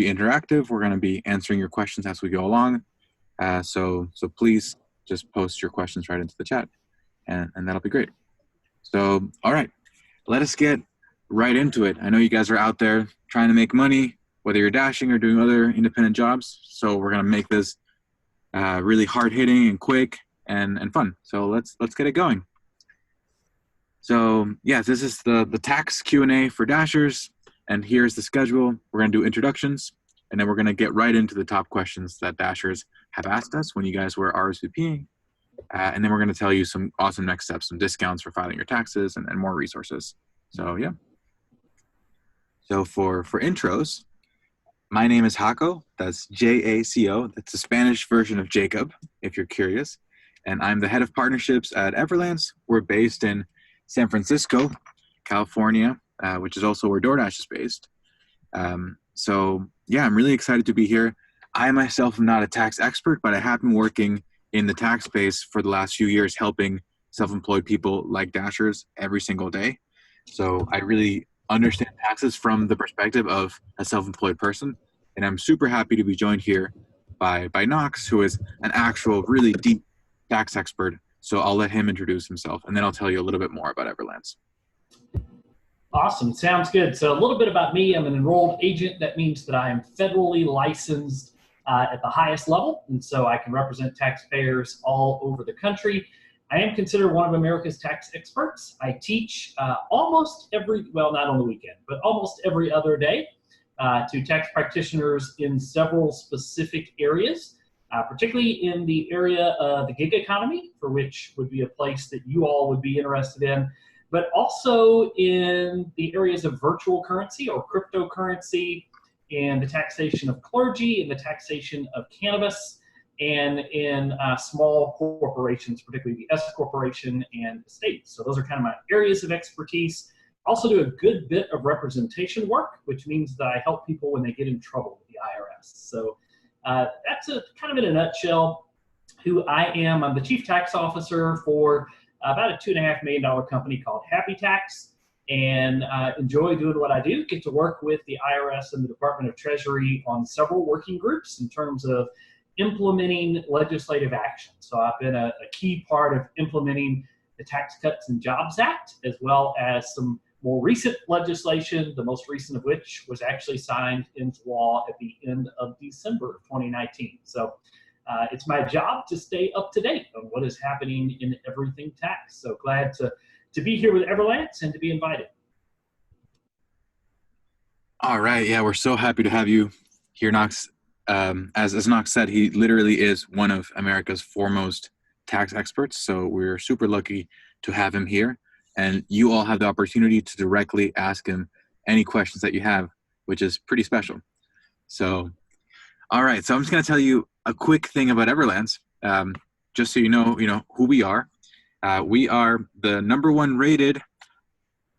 be interactive. We're going to be answering your questions as we go along. So please just post your questions right into the chat, and that'll be great. So, all right, let us get right into it. I know you guys are out there trying to make money, whether you're dashing or doing other independent jobs. So we're going to make this really hard-hitting and quick and fun. So let's get it going. So yes, this is the tax Q&A for Dashers, and here's the schedule. We're going to do introductions, and then we're going to get right into the top questions that Dashers have asked us when you guys were RSVPing, and then we're going to tell you some awesome next steps, some discounts for filing your taxes, and more resources. So yeah. So for intros, my name is Jaco. That's J-A-C-O. That's the Spanish version of Jacob, if you're curious. And I'm the head of partnerships at Everlance. We're based in San Francisco, California, which is also where DoorDash is based. So yeah, I'm really excited to be here. I myself am not a tax expert, but I have been working in the tax space for the last few years, helping self-employed people like Dashers every single day. So I really understand taxes from the perspective of a self-employed person. And I'm super happy to be joined here by Knox, who is an actual really deep tax expert. So I'll let him introduce himself, and then I'll tell you a little bit more about Everlance. Awesome. Sounds good. So a little bit about me. I'm an enrolled agent. That means that I am federally licensed at the highest level, and so I can represent taxpayers all over the country. I am considered one of America's tax experts. I teach almost every, well, not on the weekend, but almost every other day to tax practitioners in several specific areas, particularly in the area of the gig economy, for which would be a place that you all would be interested in, but also in the areas of virtual currency or cryptocurrency, and the taxation of clergy, and the taxation of cannabis, and in small corporations, particularly the S corporation and estates. So those are kind of my areas of expertise. I also do a good bit of representation work, which means that I help people when they get in trouble with the IRS. So that's kind of in a nutshell who I am. I'm the chief tax officer for about a $2.5 million company called Happy Tax, and enjoy doing what I do. Get to work with the IRS and the Department of Treasury on several working groups in terms of implementing legislative action. So I've been a key part of implementing the Tax Cuts and Jobs Act, as well as some more recent legislation, the most recent of which was actually signed into law at the end of December of 2019. So it's my job to stay up to date on what is happening in everything tax. So glad to be here with Everlance and to be invited. All right. Yeah, we're so happy to have you here, Knox. As Knox said, he literally is one of America's foremost tax experts. So we're super lucky to have him here. And you all have the opportunity to directly ask him any questions that you have, which is pretty special. So, all right. So I'm just going to tell you a quick thing about Everlance, just so you know who we are. We are the #1 rated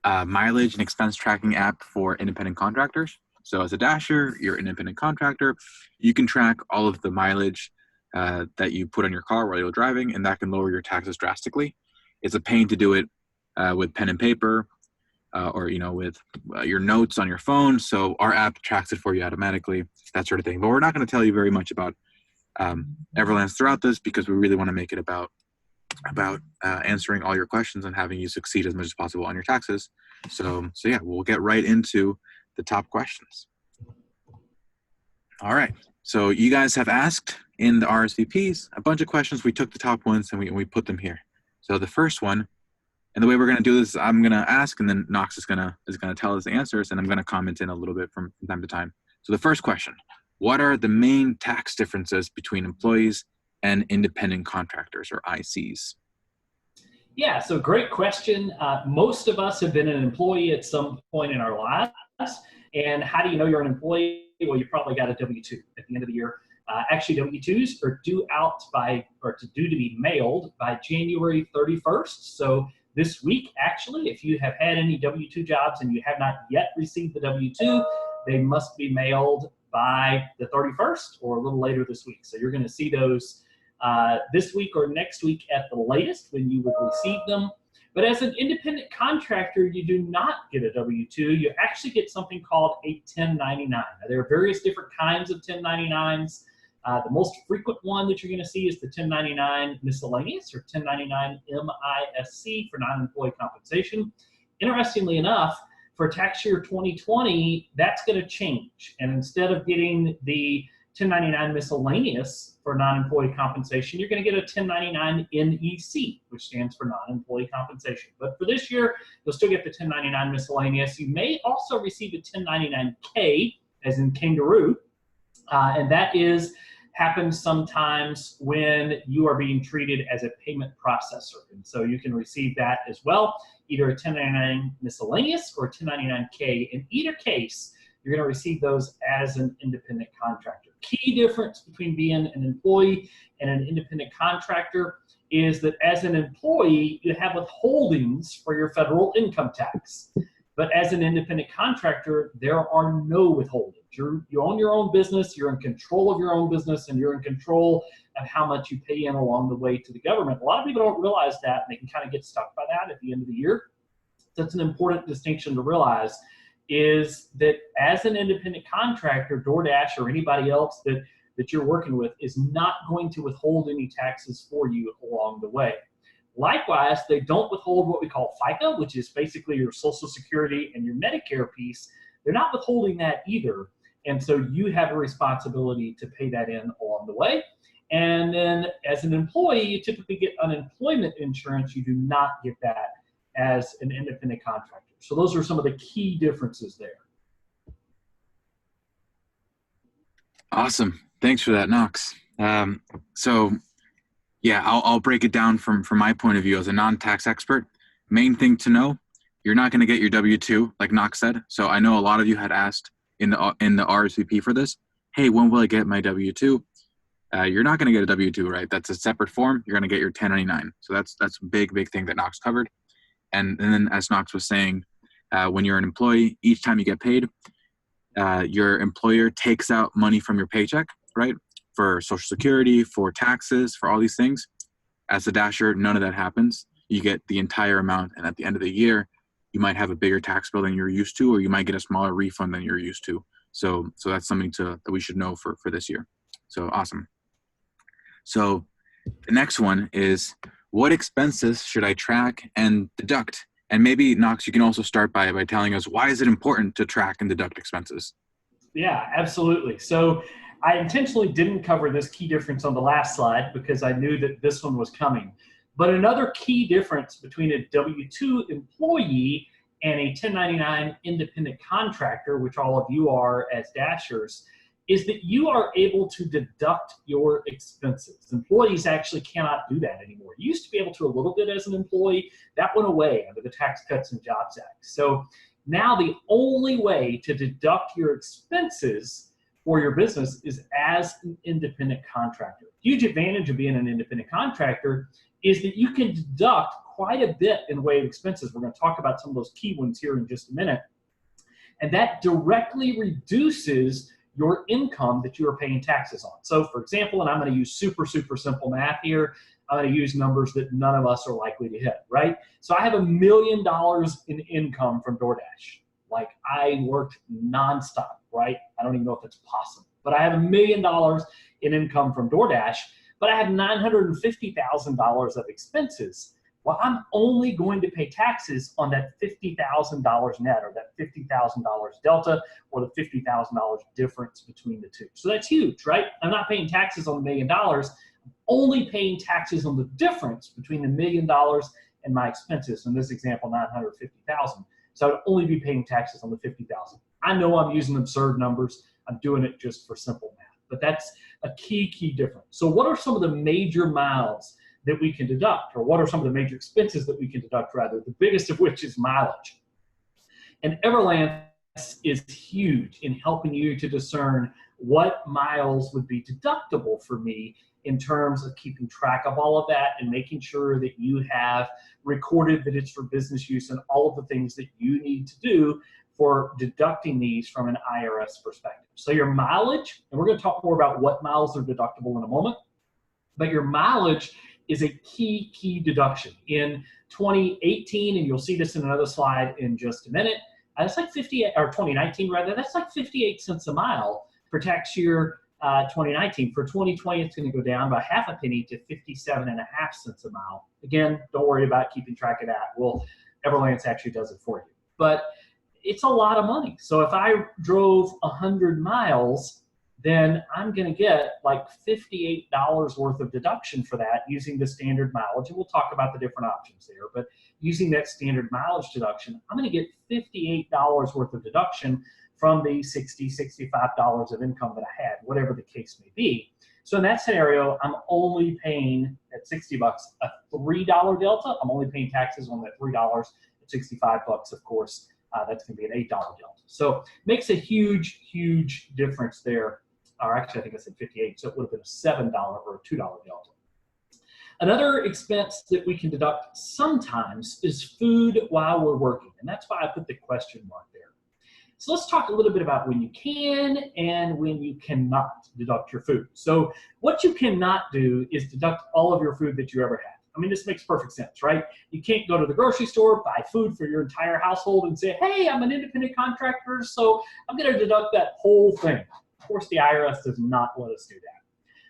mileage and expense tracking app for independent contractors. So as a Dasher, you're an independent contractor, you can track all of the mileage that you put on your car while you're driving, and that can lower your taxes drastically. It's a pain to do it with pen and paper or with your notes on your phone. So our app tracks it for you automatically, that sort of thing. But we're not going to tell you very much about Everlance throughout this, because we really want to make it about answering all your questions and having you succeed as much as possible on your taxes. So yeah, we'll get right into the top questions. All right. So you guys have asked in the RSVPs a bunch of questions. We took the top ones and we put them here. So the first one, and the way we're going to do this, I'm going to ask, and then Knox is going to tell us the answers, and I'm going to comment in a little bit from time to time. So the first question: what are the main tax differences between employees and independent contractors, or ICs? Yeah, so great question. Most of us have been an employee at some point in our lives. And how do you know you're an employee? Well, you probably got a W-2 at the end of the year. Actually, W-2s are due to be mailed by January 31st. So this week, actually, if you have had any W-2 jobs and you have not yet received the W-2, they must be mailed by the 31st or a little later this week. So you're going to see those this week or next week at the latest when you would receive them. But as an independent contractor, you do not get a W-2. You actually get something called a 1099. Now, there are various different kinds of 1099s. The most frequent one that you're going to see is the 1099 miscellaneous or 1099 MISC for non-employee compensation. Interestingly enough, for tax year 2020, that's going to change. And instead of getting the 1099 miscellaneous for non-employee compensation, you're going to get a 1099 NEC, which stands for non-employee compensation. But for this year, you'll still get the 1099 miscellaneous. You may also receive a 1099K, as in kangaroo, and that happens sometimes when you are being treated as a payment processor. And so you can receive that as well, either a 1099 miscellaneous or a 1099K. In either case, you're going to receive those as an independent contractor. Key difference between being an employee and an independent contractor is that as an employee, you have withholdings for your federal income tax. But as an independent contractor, there are no withholdings. You own your own business, you're in control of your own business, and you're in control of how much you pay in along the way to the government. A lot of people don't realize that, and they can kind of get stuck by that at the end of the year. That's an important distinction to realize, is that as an independent contractor, DoorDash or anybody else that you're working with is not going to withhold any taxes for you along the way. Likewise, they don't withhold what we call FICA, which is basically your Social Security and your Medicare piece. They're not withholding that either. And so you have a responsibility to pay that in along the way. And then as an employee, you typically get unemployment insurance. You do not get that as an independent contractor. So those are some of the key differences there. Awesome. Thanks for that, Knox. So yeah, I'll break it down from my point of view as a non-tax expert. Main thing to know, you're not going to get your W-2, like Knox said. So I know a lot of you had asked in the RSVP for this, hey, when will I get my W-2? You're not going to get a W-2, right? That's a separate form. You're going to get your 1099. So that's a big thing that Knox covered. And then as Knox was saying, when you're an employee, each time you get paid, your employer takes out money from your paycheck, right? For Social Security, for taxes, for all these things. As a Dasher, none of that happens. You get the entire amount, and at the end of the year, you might have a bigger tax bill than you're used to, or you might get a smaller refund than you're used to. So that's something that we should know for this year. So awesome. So the next one is, what expenses should I track and deduct? And maybe, Knox, you can also start by telling us, why is it important to track and deduct expenses? Yeah, absolutely. So I intentionally didn't cover this key difference on the last slide because I knew that this one was coming. But another key difference between a W-2 employee and a 1099 independent contractor, which all of you are as Dashers, is that you are able to deduct your expenses. Employees actually cannot do that anymore. You used to be able to a little bit as an employee. That went away under the Tax Cuts and Jobs Act. So now the only way to deduct your expenses for your business is as an independent contractor. Huge advantage of being an independent contractor is that you can deduct quite a bit in the way of expenses. We're going to talk about some of those key ones here in just a minute. And that directly reduces your income that you are paying taxes on. So for example, and I'm going to use super simple math here. I'm going to use numbers that none of us are likely to hit, right? So I have $1 million in income from DoorDash. Like, I worked nonstop, right? I don't even know if that's possible, but I have $1 million in income from DoorDash, but I have $950,000 of expenses. Well, I'm only going to pay taxes on that $50,000 net, or that $50,000 delta, or the $50,000 difference between the two. So that's huge, right? I'm not paying taxes on $1 million. I'm only paying taxes on the difference between the $1 million and my expenses. In this example, $950,000. So I would only be paying taxes on the $50,000. I know I'm using absurd numbers. I'm doing it just for simple math, but that's a key difference. So what are some of the major miles that we can deduct, or what are some of the major expenses that we can deduct, rather, the biggest of which is mileage? And Everlance is huge in helping you to discern what miles would be deductible for me in terms of keeping track of all of that and making sure that you have recorded that it's for business use and all of the things that you need to do for deducting these from an IRS perspective. So your mileage, and we're going to talk more about what miles are deductible in a moment, but your mileage is a key deduction. In 2018, and you'll see this in another slide in just a minute, that's like 58, or 2019 rather, that's like 58 cents a mile for tax year 2019. For 2020, it's going to go down by half a penny to 57.5 cents a mile. Again, don't worry about keeping track of that. Well, Everlance actually does it for you. But it's a lot of money. So if I drove 100 miles, then I'm going to get like $58 worth of deduction for that using the standard mileage. And we'll talk about the different options there. But using that standard mileage deduction, I'm going to get $58 worth of deduction from the $60, $65 of income that I had, whatever the case may be. So in that scenario, I'm only paying at $60 a $3 delta. I'm only paying taxes on that $3. At $65, of course, that's going to be an $8 delta. So makes a huge, huge difference there. Or actually, I think I said 58, so it would have been a $7 or a $2 delta. Another expense that we can deduct sometimes is food while we're working, and that's why I put the question mark there. So let's talk a little bit about when you can and when you cannot deduct your food. So what you cannot do is deduct all of your food that you ever had. I mean, this makes perfect sense, right? You can't go to the grocery store, buy food for your entire household and say, hey, I'm an independent contractor, so I'm going to deduct that whole thing. Of course, the IRS does not let us do that.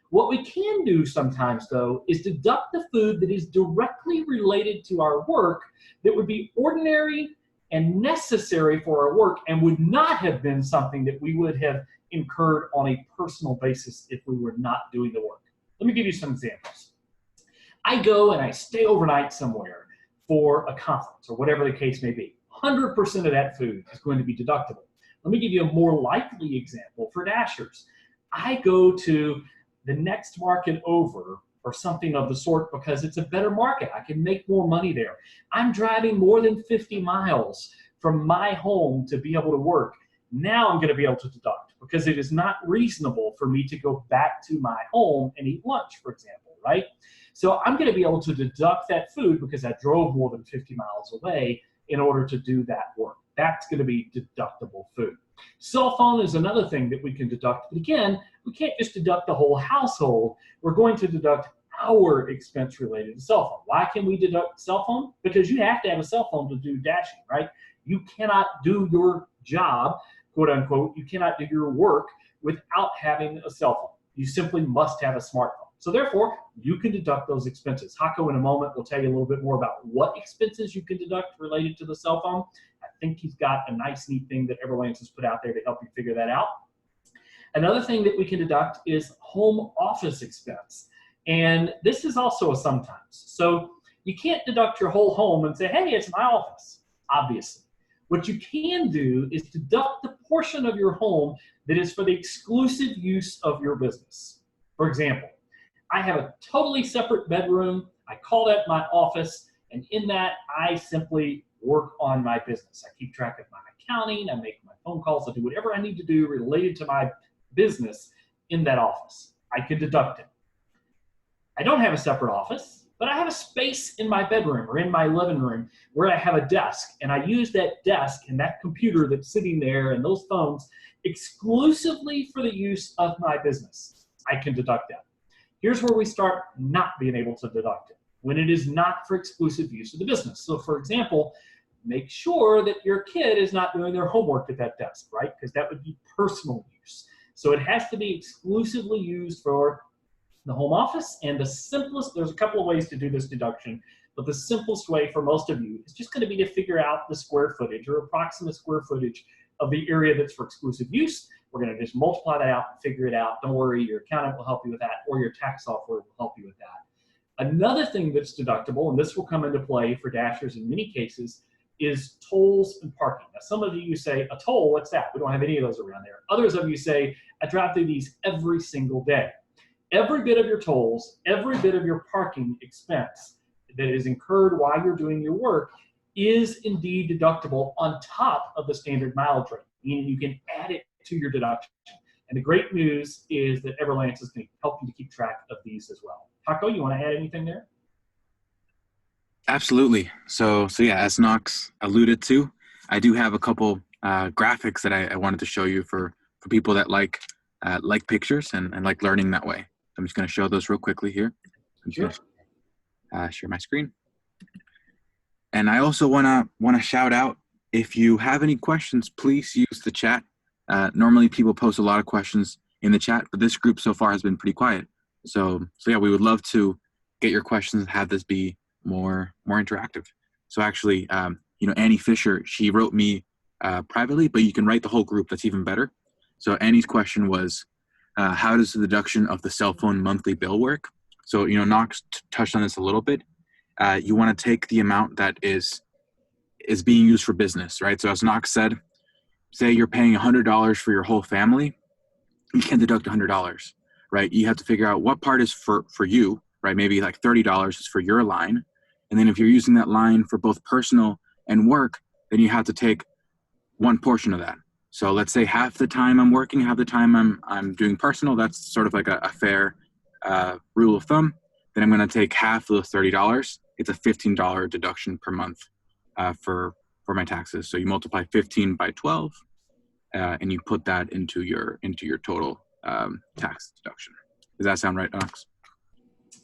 What we can do sometimes, though, is deduct the food that is directly related to our work that would be ordinary and necessary for our work and would not have been something that we would have incurred on a personal basis if we were not doing the work. Let me give you some examples. I go and I stay overnight somewhere for a conference or whatever the case may be. 100% of that food is going to be deductible. Let me give you a more likely example for Dashers. I go to the next market over or something of the sort because it's a better market. I can make more money there. I'm driving more than 50 miles from my home to be able to work. Now I'm going to be able to deduct because it is not reasonable for me to go back to my home and eat lunch, for example, right? So I'm going to be able to deduct that food because I drove more than 50 miles away in order to do that work. That's going to be deductible food. Cell phone is another thing that we can deduct. But again, we can't just deduct the whole household. We're going to deduct our expense related to cell phone. Why can we deduct cell phone? Because you have to have a cell phone to do dashing, right? You cannot do your job, quote unquote, you cannot do your work without having a cell phone. You simply must have a smartphone. So therefore, you can deduct those expenses. Hako in a moment will tell you a little bit more about what expenses you can deduct related to the cell phone. I think he's got a nice, neat thing that Everlance has put out there to help you figure that out. Another thing that we can deduct is home office expense. And this is also a sometimes. So you can't deduct your whole home and say, hey, it's my office, obviously. What you can do is deduct the portion of your home that is for the exclusive use of your business. For example, I have a totally separate bedroom. I call that my office. And in that, I simply work on my business. I keep track of my accounting. I make my phone calls. I do whatever I need to do related to my business in that office. I can deduct it. I don't have a separate office, but I have a space in my bedroom or in my living room where I have a desk. And I use that desk and that computer that's sitting there and those phones exclusively for the use of my business. I can deduct that. Here's where we start not being able to deduct it, when it is not for exclusive use of the business. So for example, make sure that your kid is not doing their homework at that desk, right? Because that would be personal use. So it has to be exclusively used for the home office. And the simplest, there's a couple of ways to do this deduction, but the simplest way for most of you is just going to be to figure out the square footage or approximate square footage of the area that's for exclusive use. We're going to just multiply that out and figure it out. Don't worry, your accountant will help you with that, or your tax software will help you with that. Another thing that's deductible, and this will come into play for Dashers in many cases, is tolls and parking. Now, some of you say, a toll, what's that? We don't have any of those around there. Others of you say, I drive through these every single day. Every bit of your tolls, every bit of your parking expense that is incurred while you're doing your work is indeed deductible on top of the standard mileage rate, meaning you can add it to your deduction. And the great news is that Everlance is going to help you to keep track of these as well. Hako, you want to add anything there? Absolutely. So yeah, as Knox alluded to, I do have a couple graphics that I wanted to show you for people that like pictures and like learning that way. I'm just going to show those real quickly here. I'm just going to share my screen. And I also wanna shout out, if you have any questions, please use the chat. Normally people post a lot of questions in the chat, but this group so far has been pretty quiet. So yeah, we would love to get your questions and have this be more interactive. So actually, Annie Fisher, she wrote me privately, but you can write the whole group. That's even better. So Annie's question was, how does the deduction of the cell phone monthly bill work? So Knox touched on this a little bit. You want to take the amount that is being used for business, right? So as Knox said, say you're paying $100 for your whole family, you can't deduct $100, right? You have to figure out what part is for you, right? Maybe like $30 is for your line, and then if you're using that line for both personal and work, then you have to take one portion of that. So let's say half the time I'm working, half the time I'm doing personal. That's sort of like a fair rule of thumb. Then I'm going to take half of the $30. It's a $15 deduction per month for my taxes. So you multiply 15 by 12, and you put that into your total tax deduction. Does that sound right, Knox?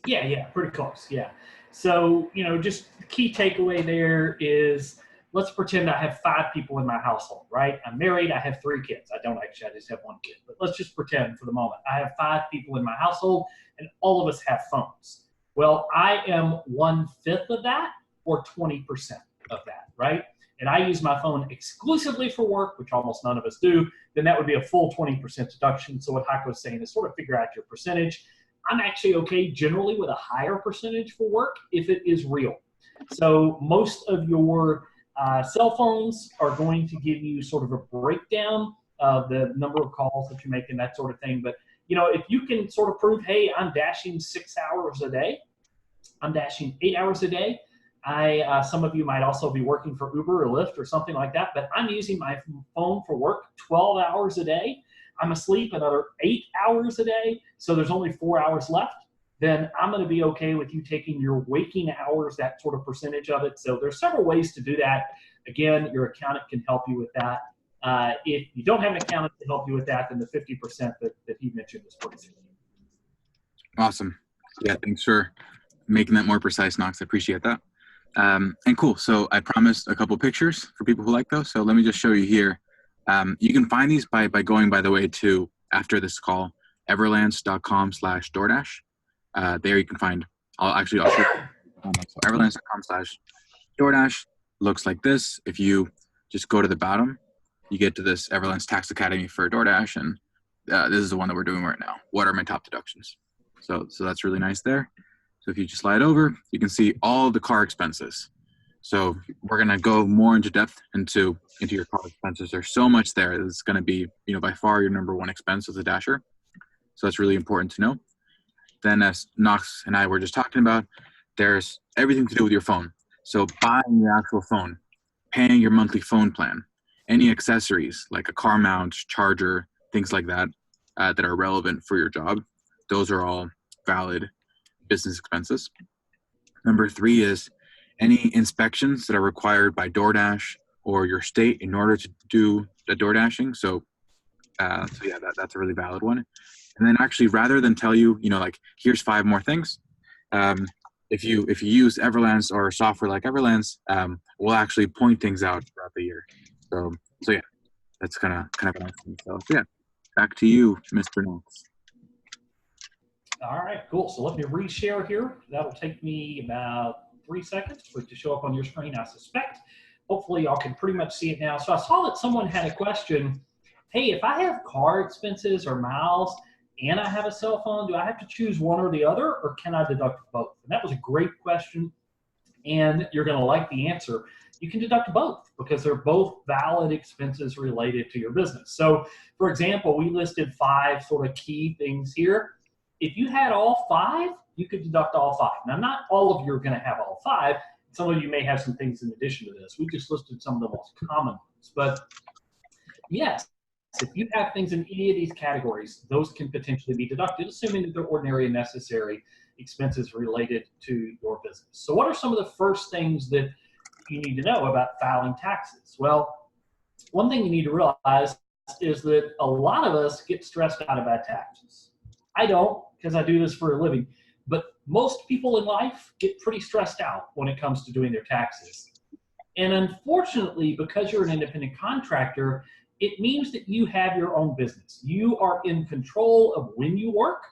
Yeah, pretty close. Yeah. So, just the key takeaway there is, let's pretend I have 5 people in my household, right? I'm married, I have 3 kids. I don't actually, I just have 1 kid. But let's just pretend for the moment. I have 5 people in my household and all of us have phones. Well, I am 1/5 of that, or 20% of that, right? And I use my phone exclusively for work, which almost none of us do, then that would be a full 20% deduction. So what Heiko was saying is sort of figure out your percentage. I'm actually okay generally with a higher percentage for work if it is real. So most of your cell phones are going to give you sort of a breakdown of the number of calls that you make and that sort of thing. But if you can sort of prove, hey, I'm dashing 6 hours a day, I'm dashing 8 hours a day. Some of you might also be working for Uber or Lyft or something like that, but I'm using my phone for work 12 hours a day. I'm asleep another 8 hours a day, so there's only 4 hours left. Then I'm going to be okay with you taking your waking hours, that sort of percentage of it. So there's several ways to do that. Again, your accountant can help you with that. If you don't have an accountant to help you with that, then the 50% that he mentioned is pretty simple. Awesome. Yeah, thanks for making that more precise, Knox. I appreciate that. And cool. So I promised a couple pictures for people who like those. So let me just show you here. You can find these by going, by the way, to, after this call, everlance.com/DoorDash. There you can find, I'll show you. So everlance.com/DoorDash looks like this. If you just go to the bottom, you get to this Everlance Tax Academy for DoorDash, and this is the one that we're doing right now. What are my top deductions? So that's really nice there. So if you just slide over, you can see all the car expenses. So we're going to go more into depth into your car expenses. There's so much there. It's going to be, by far your number one expense as a dasher. So that's really important to know. Then, as Knox and I were just talking about, there's everything to do with your phone. So buying the actual phone, paying your monthly phone plan, any accessories like a car mount, charger, things like that, that are relevant for your job. Those are all valid business expenses. Number 3 is any inspections that are required by DoorDash or your state in order to do the DoorDashing. So yeah, that's a really valid one. And then actually, rather than tell you, here's 5 more things, if you use Everlance or software like Everlance, we'll actually point things out throughout the year. So yeah, that's kind of an awesome. So yeah, back to you, Mr. Knox. All right, cool. So let me reshare here. That'll take me about 3 seconds for it to show up on your screen, I suspect. Hopefully y'all can pretty much see it now. So I saw that someone had a question. Hey, if I have car expenses or miles and I have a cell phone, do I have to choose one or the other, or can I deduct both? And that was a great question, and you're going to like the answer. You can deduct both because they're both valid expenses related to your business. So, for example, we listed 5 sort of key things here. If you had all 5, you could deduct all 5. Now, not all of you are going to have all 5. Some of you may have some things in addition to this. We just listed some of the most common ones. But yes, if you have things in any of these categories, those can potentially be deducted, assuming that they're ordinary and necessary expenses related to your business. So what are some of the first things that you need to know about filing taxes? Well, one thing you need to realize is that a lot of us get stressed out about taxes. I don't, because I do this for a living, but most people in life get pretty stressed out when it comes to doing their taxes. And unfortunately, because you're an independent contractor, it means that you have your own business. You are in control of when you work.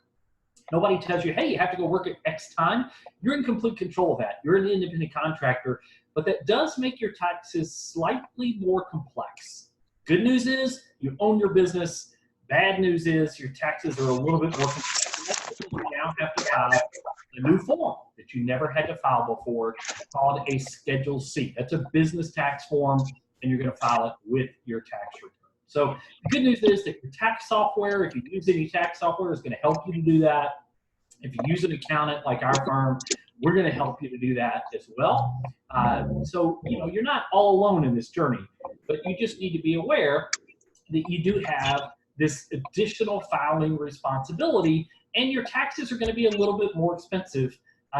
Nobody tells you, hey, you have to go work at X time. You're in complete control of that. You're an independent contractor, but that does make your taxes slightly more complex. Good news is you own your business. Bad news is your taxes are a little bit more complex. And that's because you now have to file a new form that you never had to file before called a Schedule C. That's a business tax form, and you're going to file it with your tax return. So the good news is that your tax software, if you use any tax software, is going to help you to do that. If you use an accountant like our firm, we're going to help you to do that as well. So, you're not all alone in this journey, but you just need to be aware that you do have this additional filing responsibility, and your taxes are going to be a little bit more expensive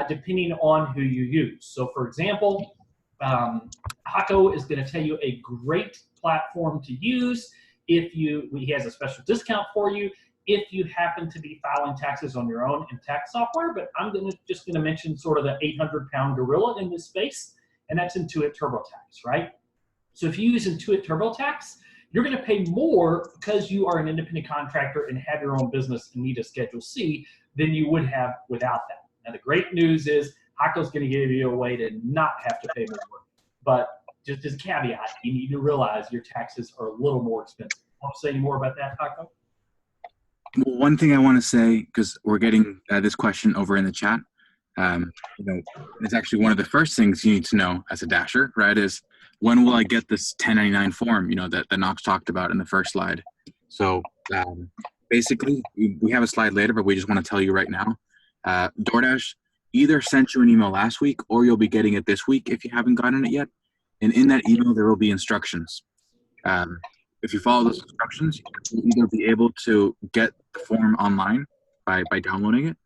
depending on who you use. So, for example, Hako is going to tell you a great platform to use he has a special discount for you if you happen to be filing taxes on your own in tax software. But I'm just going to mention sort of the 800-pound gorilla in this space, and that's Intuit TurboTax, right? So if you use Intuit TurboTax, you're going to pay more because you are an independent contractor and have your own business and need a Schedule C than you would have without that. Now, the great news is Hako's going to give you a way to not have to pay more. But just as a caveat, you need to realize your taxes are a little more expensive. Want to say any more about that, Hako? Well, one thing I want to say, because we're getting this question over in the chat, it's actually one of the first things you need to know as a dasher, right, is when will I get this 1099 form, that Knox talked about in the first slide. So basically, we have a slide later, but we just want to tell you right now, DoorDash either sent you an email last week or you'll be getting it this week if you haven't gotten it yet. And in that email, there will be instructions. If you follow those instructions, you'll either be able to get the form online by downloading it,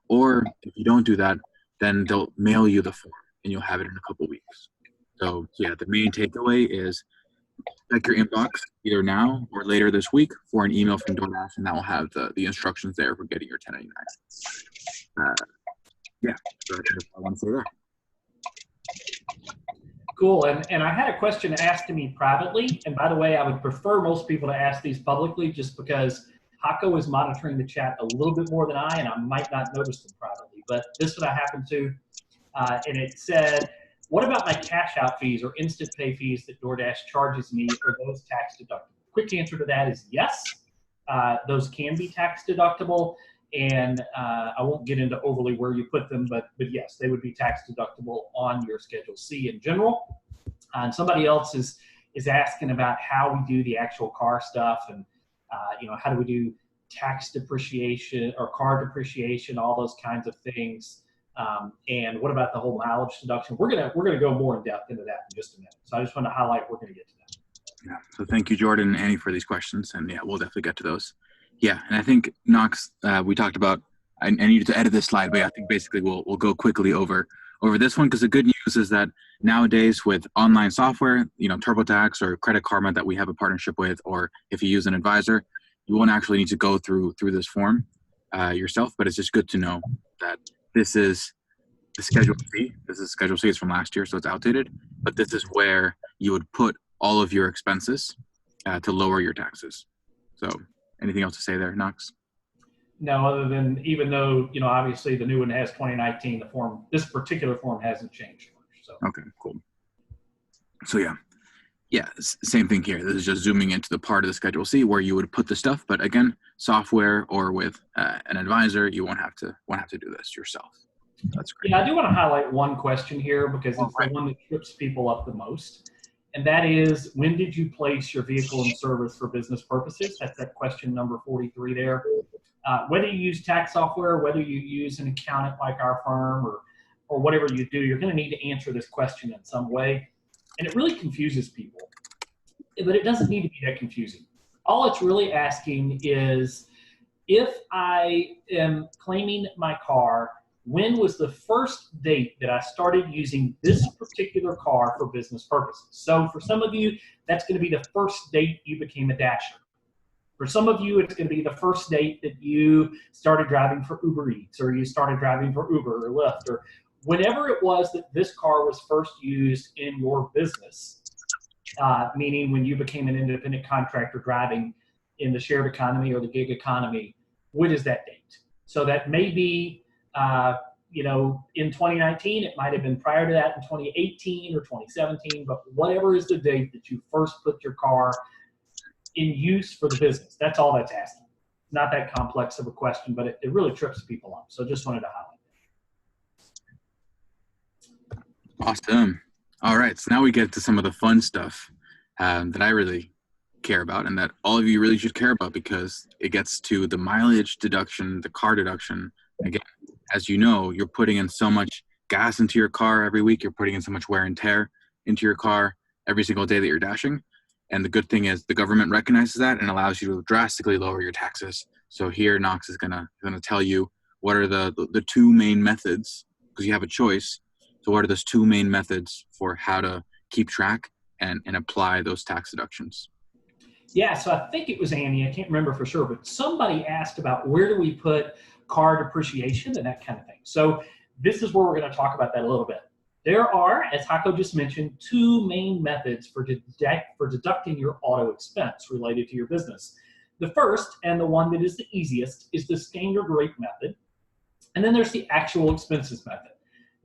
or if you don't do that, then they'll mail you the form and you'll have it in a couple weeks. So yeah, the main takeaway is check your inbox either now or later this week for an email from DoorDash, and that will have the instructions there for getting your 1099. Yeah, so that's what I want to say there. Cool. And I had a question asked to me privately. And by the way, I would prefer most people to ask these publicly just because Hako is monitoring the chat a little bit more than I, and I might not notice them privately. But this is what I happened to. And it said, what about my cash out fees or instant pay fees that DoorDash charges me? Are those tax deductible? Quick answer to that is yes. Those can be tax deductible. And I won't get into overly where you put them, but yes, they would be tax deductible on your Schedule C in general. And somebody else is asking about how we do the actual car stuff, and how do we do tax depreciation or car depreciation, all those kinds of things. And what about the whole mileage deduction? We're gonna go more in depth into that in just a minute. So I just want to highlight we're gonna get to that. Yeah. So thank you, Jordan and Annie, for these questions, and yeah, we'll definitely get to those. Yeah, and I think Knox, we talked about. I needed to edit this slide, but I think basically we'll go quickly over this one, because the good news is that nowadays with online software, TurboTax or Credit Karma that we have a partnership with, or if you use an advisor, you won't actually need to go through this form yourself. But it's just good to know that this is the Schedule C. This is Schedule C. It's from last year, so it's outdated. But this is where you would put all of your expenses to lower your taxes. So. Anything else to say there, Knox? No, other than even though, obviously the new one has 2019, this particular form hasn't changed much. So. Okay, cool. So yeah, same thing here. This is just zooming into the part of the Schedule C where you would put the stuff. But again, software or with an advisor, you won't have to do this yourself. That's great. Yeah, I do want to highlight one question here because it's the one that trips people up the most. And that is, when did you place your vehicle in service for business purposes? That's that question number 43 there. Whether you use tax software, whether you use an accountant like our firm, or whatever you do, you're going to need to answer this question in some way. And it really confuses people. But it doesn't need to be that confusing. All it's really asking is, if I am claiming my car, when was the first date that I started using this particular car for business purposes? So for some of you, that's going to be the first date you became a dasher. For some of you, it's going to be the first date that you started driving for Uber Eats, or you started driving for Uber or Lyft, or whenever it was that this car was first used in your business, meaning when you became an independent contractor driving in the shared economy or the gig economy, what is that date? So that may be, in 2019, it might have been prior to that in 2018 or 2017, but whatever is the date that you first put your car in use for the business. That's all that's asking. Not that complex of a question, but it really trips people up. So just wanted to highlight that. Awesome. All right, so now we get to some of the fun stuff that I really care about and that all of you really should care about, because it gets to the mileage deduction, the car deduction. Again, as you know, you're putting in so much gas into your car every week. You're putting in so much wear and tear into your car every single day that you're dashing. And the good thing is the government recognizes that and allows you to drastically lower your taxes. So here, Knox is gonna tell you what are the two main methods, because you have a choice. So what are those two main methods for how to keep track and apply those tax deductions? Yeah, so I think it was Annie, I can't remember for sure, but somebody asked about where do we put car depreciation and that kind of thing. So this is where we're going to talk about that a little bit. There are, as Hako just mentioned, two main methods for deducting your auto expense related to your business. The first, and the one that is the easiest, is the standard rate method. And then there's the actual expenses method.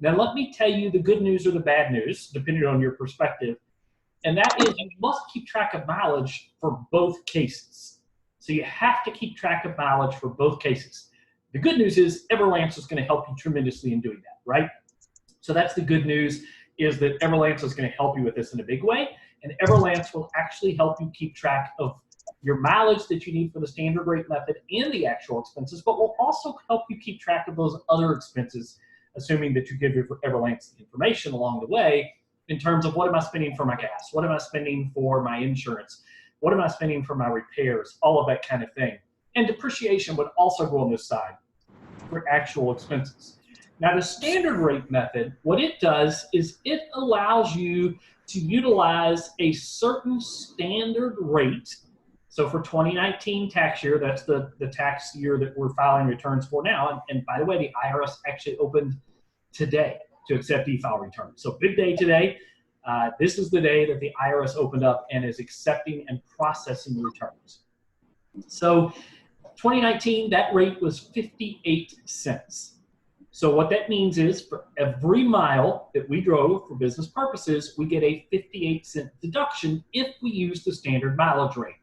Now let me tell you the good news or the bad news, depending on your perspective. And that is you must keep track of mileage for both cases. So you have to keep track of mileage for both cases. The good news is Everlance is going to help you tremendously in doing that, right? So that's the good news, is that Everlance is going to help you with this in a big way. And Everlance will actually help you keep track of your mileage that you need for the standard rate method and the actual expenses, but will also help you keep track of those other expenses, assuming that you give your Everlance the information along the way in terms of what am I spending for my gas? What am I spending for my insurance? What am I spending for my repairs? All of that kind of thing. And depreciation would also go on this side for actual expenses. Now, the standard rate method, what it does is it allows you to utilize a certain standard rate. So for 2019 tax year, that's the tax year that we're filing returns for now. And by the way, the IRS actually opened today to accept e-file returns. So big day today. This is the day that the IRS opened up and is accepting and processing returns. So 2019, that rate was 58 cents. So what that means is for every mile that we drove for business purposes, we get a 58-cent deduction if we use the standard mileage rate.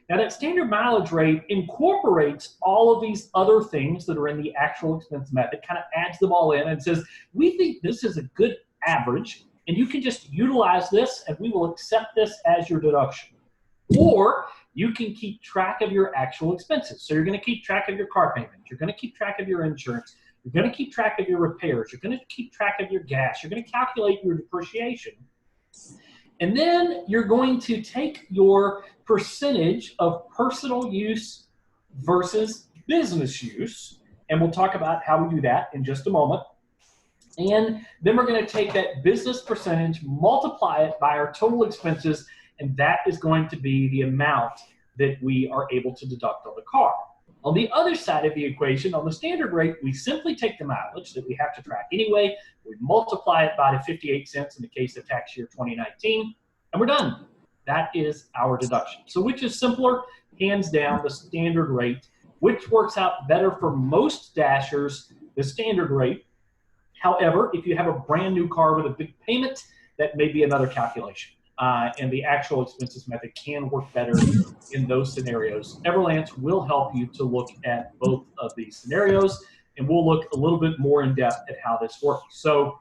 Now that standard mileage rate incorporates all of these other things that are in the actual expense method, kind of adds them all in and says, we think this is a good average and you can just utilize this and we will accept this as your deduction. Or you can keep track of your actual expenses. So you're going to keep track of your car payment. You're going to keep track of your insurance. You're going to keep track of your repairs. You're going to keep track of your gas. You're going to calculate your depreciation. And then you're going to take your percentage of personal use versus business use. And we'll talk about how we do that in just a moment. And then we're going to take that business percentage, multiply it by our total expenses, and that is going to be the amount that we are able to deduct on the car. On the other side of the equation, on the standard rate, we simply take the mileage that we have to track anyway, we multiply it by the 58 cents in the case of tax year 2019, and we're done. That is our deduction. So which is simpler? Hands down, the standard rate, which works out better for most dashers, the standard rate. However, if you have a brand new car with a big payment, that may be another calculation. And the actual expenses method can work better in those scenarios. Everlance will help you to look at both of these scenarios, and we'll look a little bit more in depth at how this works. So,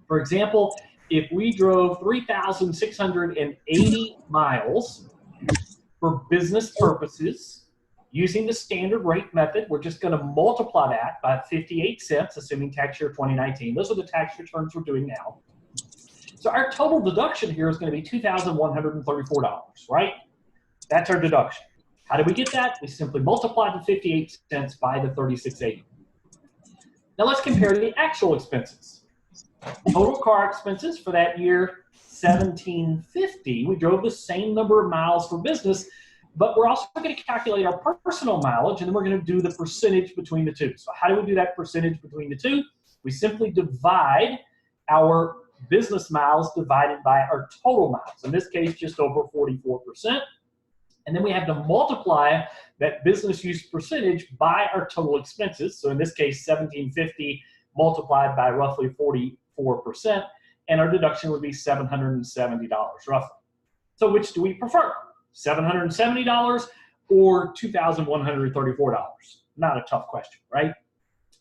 for example, if we drove 3,680 miles for business purposes using the standard rate method, we're just going to multiply that by 58 cents, assuming tax year 2019. Those are the tax returns we're doing now. So our total deduction here is going to be $2,134, right? That's our deduction. How do we get that? We simply multiply the 58 cents by the 36.80. Now let's compare the actual expenses. Total car expenses for that year, $1,750. We drove the same number of miles for business, but we're also going to calculate our personal mileage, and then we're going to do the percentage between the two. So how do we do that percentage between the two? We simply divide our business miles divided by our total miles. In this case, just over 44%. And then we have to multiply that business use percentage by our total expenses. So in this case, 1750 multiplied by roughly 44%, and our deduction would be $770 roughly. So which do we prefer? $770 or $2,134? Not a tough question, right?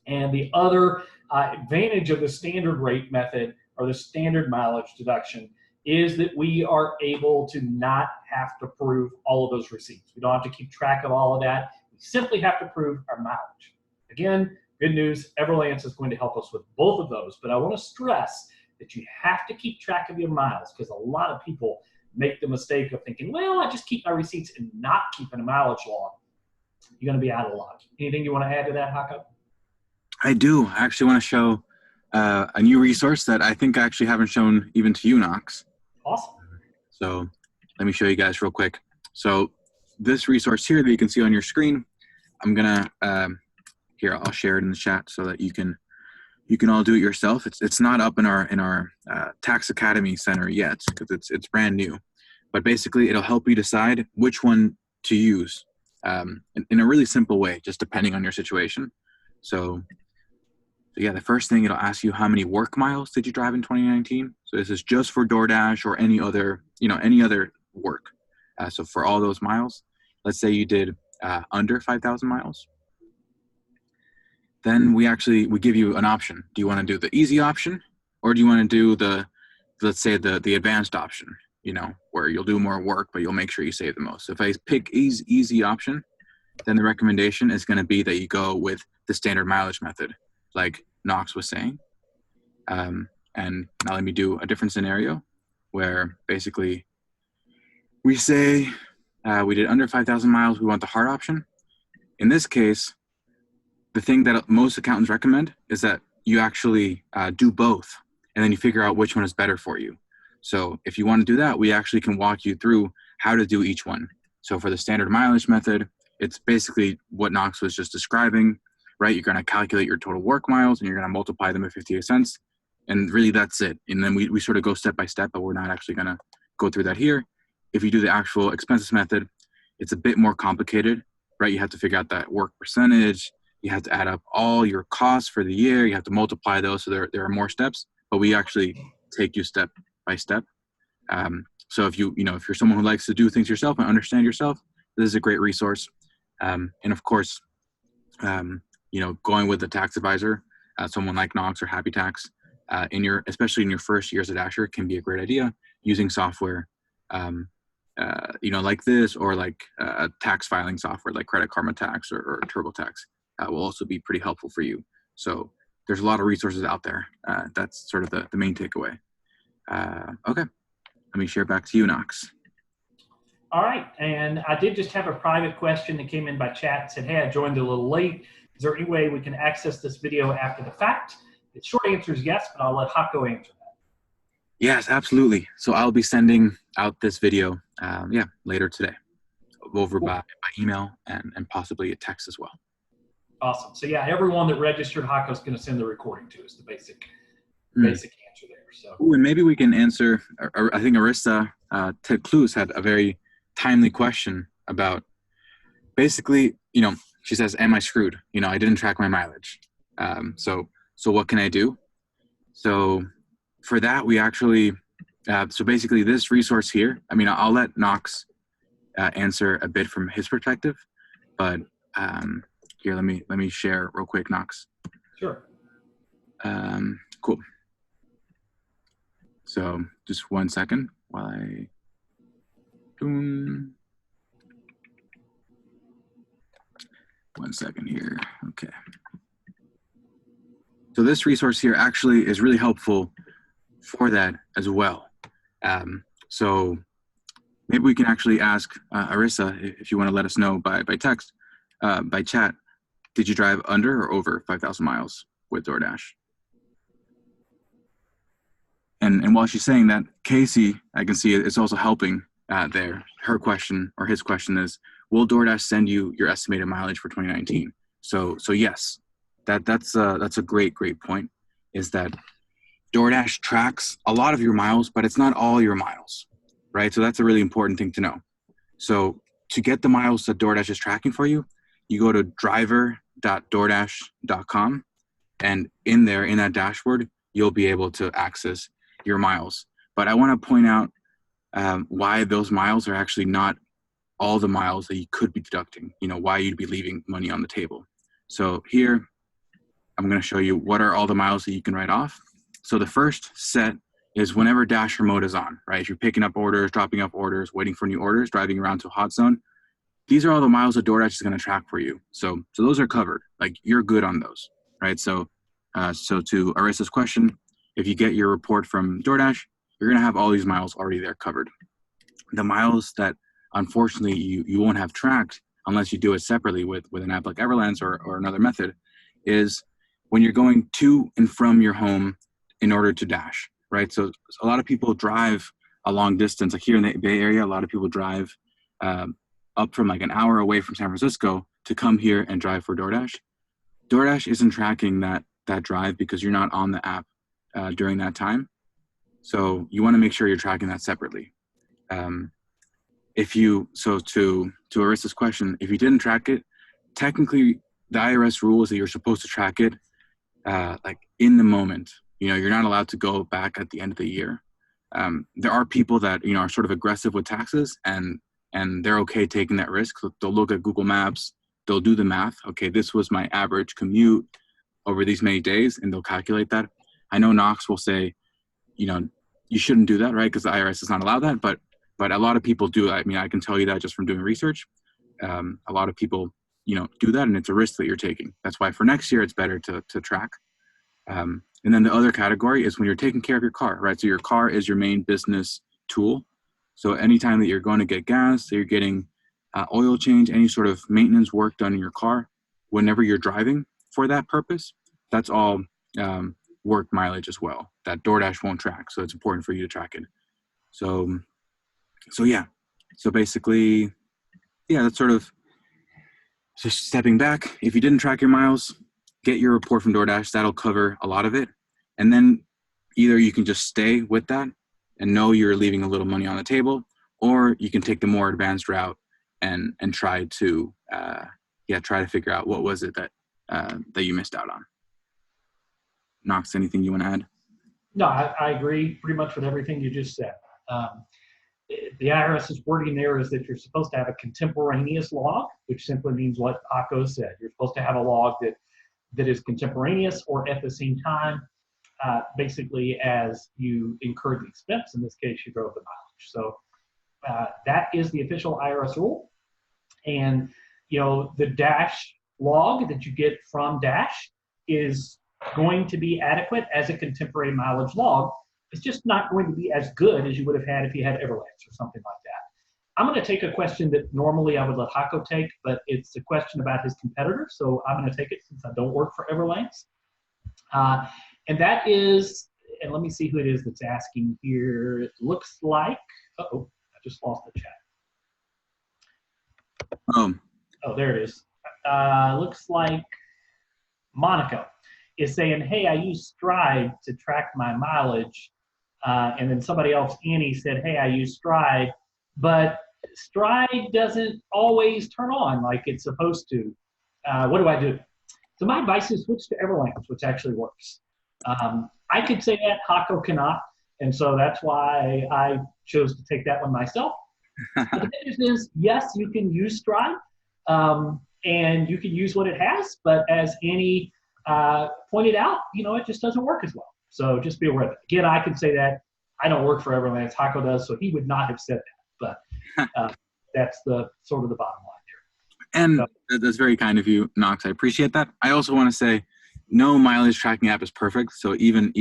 And the other advantage of the standard rate method or the standard mileage deduction is that we are able to not have to prove all of those receipts. We don't have to keep track of all of that. We simply have to prove our mileage. Again, good news, Everlance is going to help us with both of those, but I want to stress that you have to keep track of your miles because a lot of people make the mistake of thinking, well, I just keep my receipts and not keeping a mileage log. You're going to be out of luck. Anything you want to add to that, Hako? I do. I actually want to show a new resource that I think I actually haven't shown even to you, Knox. Awesome. So let me show you guys real quick. So this resource here that you can see on your screen, I'm gonna here I'll share it in the chat so that you can all do it yourself. It's not up in our Tax Academy Center yet because it's brand new, but basically it'll help you decide which one to use in a really simple way, just depending on your situation. So yeah, the first thing it'll ask you how many work miles did you drive in 2019. So this is just for DoorDash or any other work. So for all those miles, let's say you did under 5,000 miles. Then we give you an option. Do you want to do the easy option, or do you want to do let's say the advanced option? Where you'll do more work, but you'll make sure you save the most. So if I pick easy option, then the recommendation is going to be that you go with the standard mileage method, like Knox was saying. And now let me do a different scenario where basically we say we did under 5,000 miles, we want the hard option. In this case, the thing that most accountants recommend is that you actually do both, and then you figure out which one is better for you. So if you want to do that, we actually can walk you through how to do each one. So for the standard mileage method, it's basically what Knox was just describing, right? You're going to calculate your total work miles and you're going to multiply them by 58 cents. And really that's it. And then we sort of go step by step, but we're not actually going to go through that here. If you do the actual expenses method, it's a bit more complicated, right? You have to figure out that work percentage. You have to add up all your costs for the year. You have to multiply those. So there are more steps, but we actually take you step by step. So if you're someone who likes to do things yourself and understand yourself, this is a great resource. And of course, going with a tax advisor, someone like Knox or Happy Tax, especially in your first year as a Dasher, can be a great idea. Using software, like this, or like a tax filing software like Credit Karma Tax or TurboTax will also be pretty helpful for you. So there's a lot of resources out there. That's sort of the main takeaway. Okay, let me share back to you, Knox. All right, and I did just have a private question that came in by chat. It said, hey, I joined a little late. Is there any way we can access this video after the fact? The short answer is yes, but I'll let Hako answer that. Yes, absolutely. So I'll be sending out this video, later today, over by email and possibly a text as well. Awesome. So yeah, everyone that registered, Hako's going to send the recording to us, the basic answer there. So. Ooh, and maybe we can answer. I think Arissa Ted Clues had a very timely question about basically, she says, am I screwed? I didn't track my mileage. So what can I do? So for that, we actually, so basically this resource here, I'll let Knox answer a bit from his perspective, but here, let me share real quick, Knox. Sure. Cool. So just 1 second while I one second here. Okay. So this resource here actually is really helpful for that as well. So maybe we can actually ask Arissa, if you want to let us know by text, by chat, did you drive under or over 5,000 miles with DoorDash? And while she's saying that, Casey, I can see it's also helping there. Her question or his question is, will DoorDash send you your estimated mileage for 2019? So yes, that's a great point. is that DoorDash tracks a lot of your miles, but it's not all your miles, right? So that's a really important thing to know. So to get the miles that DoorDash is tracking for you, you go to driver.doordash.com, and in there, in that dashboard, you'll be able to access your miles. But I want to point out why those miles are actually not all the miles that you could be deducting, why you'd be leaving money on the table. So here, I'm going to show you what are all the miles that you can write off. So the first set is whenever Dash remote is on, right? If you're picking up orders, dropping off orders, waiting for new orders, driving around to a hot zone, these are all the miles that DoorDash is going to track for you. So those are covered. Like, you're good on those, right? So to Arissa's question, if you get your report from DoorDash, you're going to have all these miles already there covered. The miles that unfortunately you won't have tracked unless you do it separately with an app like Everlance or another method is when you're going to and from your home in order to Dash, right? So a lot of people drive a long distance. Like here in the Bay Area, a lot of people drive up from like an hour away from San Francisco to come here and drive for DoorDash. DoorDash isn't tracking that drive because you're not on the app during that time. So you want to make sure you're tracking that separately. To Arissa's question, if you didn't track it, technically the IRS rule is that you're supposed to track it like in the moment. You're not allowed to go back at the end of the year. There are people that are sort of aggressive with taxes and they're okay taking that risk. So they'll look at Google Maps, they'll do the math. Okay, this was my average commute over these many days, and they'll calculate that. I know Knox will say, you shouldn't do that, right? Because the IRS does not allow that, but a lot of people do. I mean, I can tell you that just from doing research. A lot of people, do that, and it's a risk that you're taking. That's why for next year, it's better to track. And then the other category is when you're taking care of your car, right? So your car is your main business tool. So anytime that you're going to get gas, that you're getting oil change, any sort of maintenance work done in your car, whenever you're driving for that purpose, that's all work mileage as well that DoorDash won't track. So it's important for you to track it. So yeah. So basically, yeah, that's sort of just stepping back. If you didn't track your miles, get your report from DoorDash. That'll cover a lot of it. And then either you can just stay with that and know you're leaving a little money on the table, or you can take the more advanced route and try to figure out what was it that you missed out on. Knox, anything you want to add? No, I agree pretty much with everything you just said. The IRS's wording there is that you're supposed to have a contemporaneous log, which simply means what Paco said. You're supposed to have a log that is contemporaneous or at the same time, basically as you incurred the expense. In this case, you drove the mileage. So that is the official IRS rule. And, the Dash log that you get from Dash is going to be adequate as a contemporary mileage log. It's just not going to be as good as you would have had if you had Everlance or something like that. I'm going to take a question that normally I would let Hako take, but it's a question about his competitor, so I'm going to take it since I don't work for Everlance. And that is, and let me see who it is that's asking here. It looks like, I just lost the chat. Oh, there it is. Looks like Monica is saying, hey, I use Stride to track my mileage. And then somebody else, Annie, said, hey, I use Stride, but Stride doesn't always turn on like it's supposed to. What do I do? So my advice is switch to Everlance, which actually works. I could say that, Hako cannot, and so that's why I chose to take that one myself. But the good news is, yes, you can use Stride, and you can use what it has, but as Annie pointed out, it just doesn't work as well. So just be aware of it. Again, I can say that. I don't work for Everlance. Hako does, so he would not have said that. But that's the sort of the bottom line there. And that's very kind of you, Knox. I appreciate that. I also want to say no mileage tracking app is perfect. So even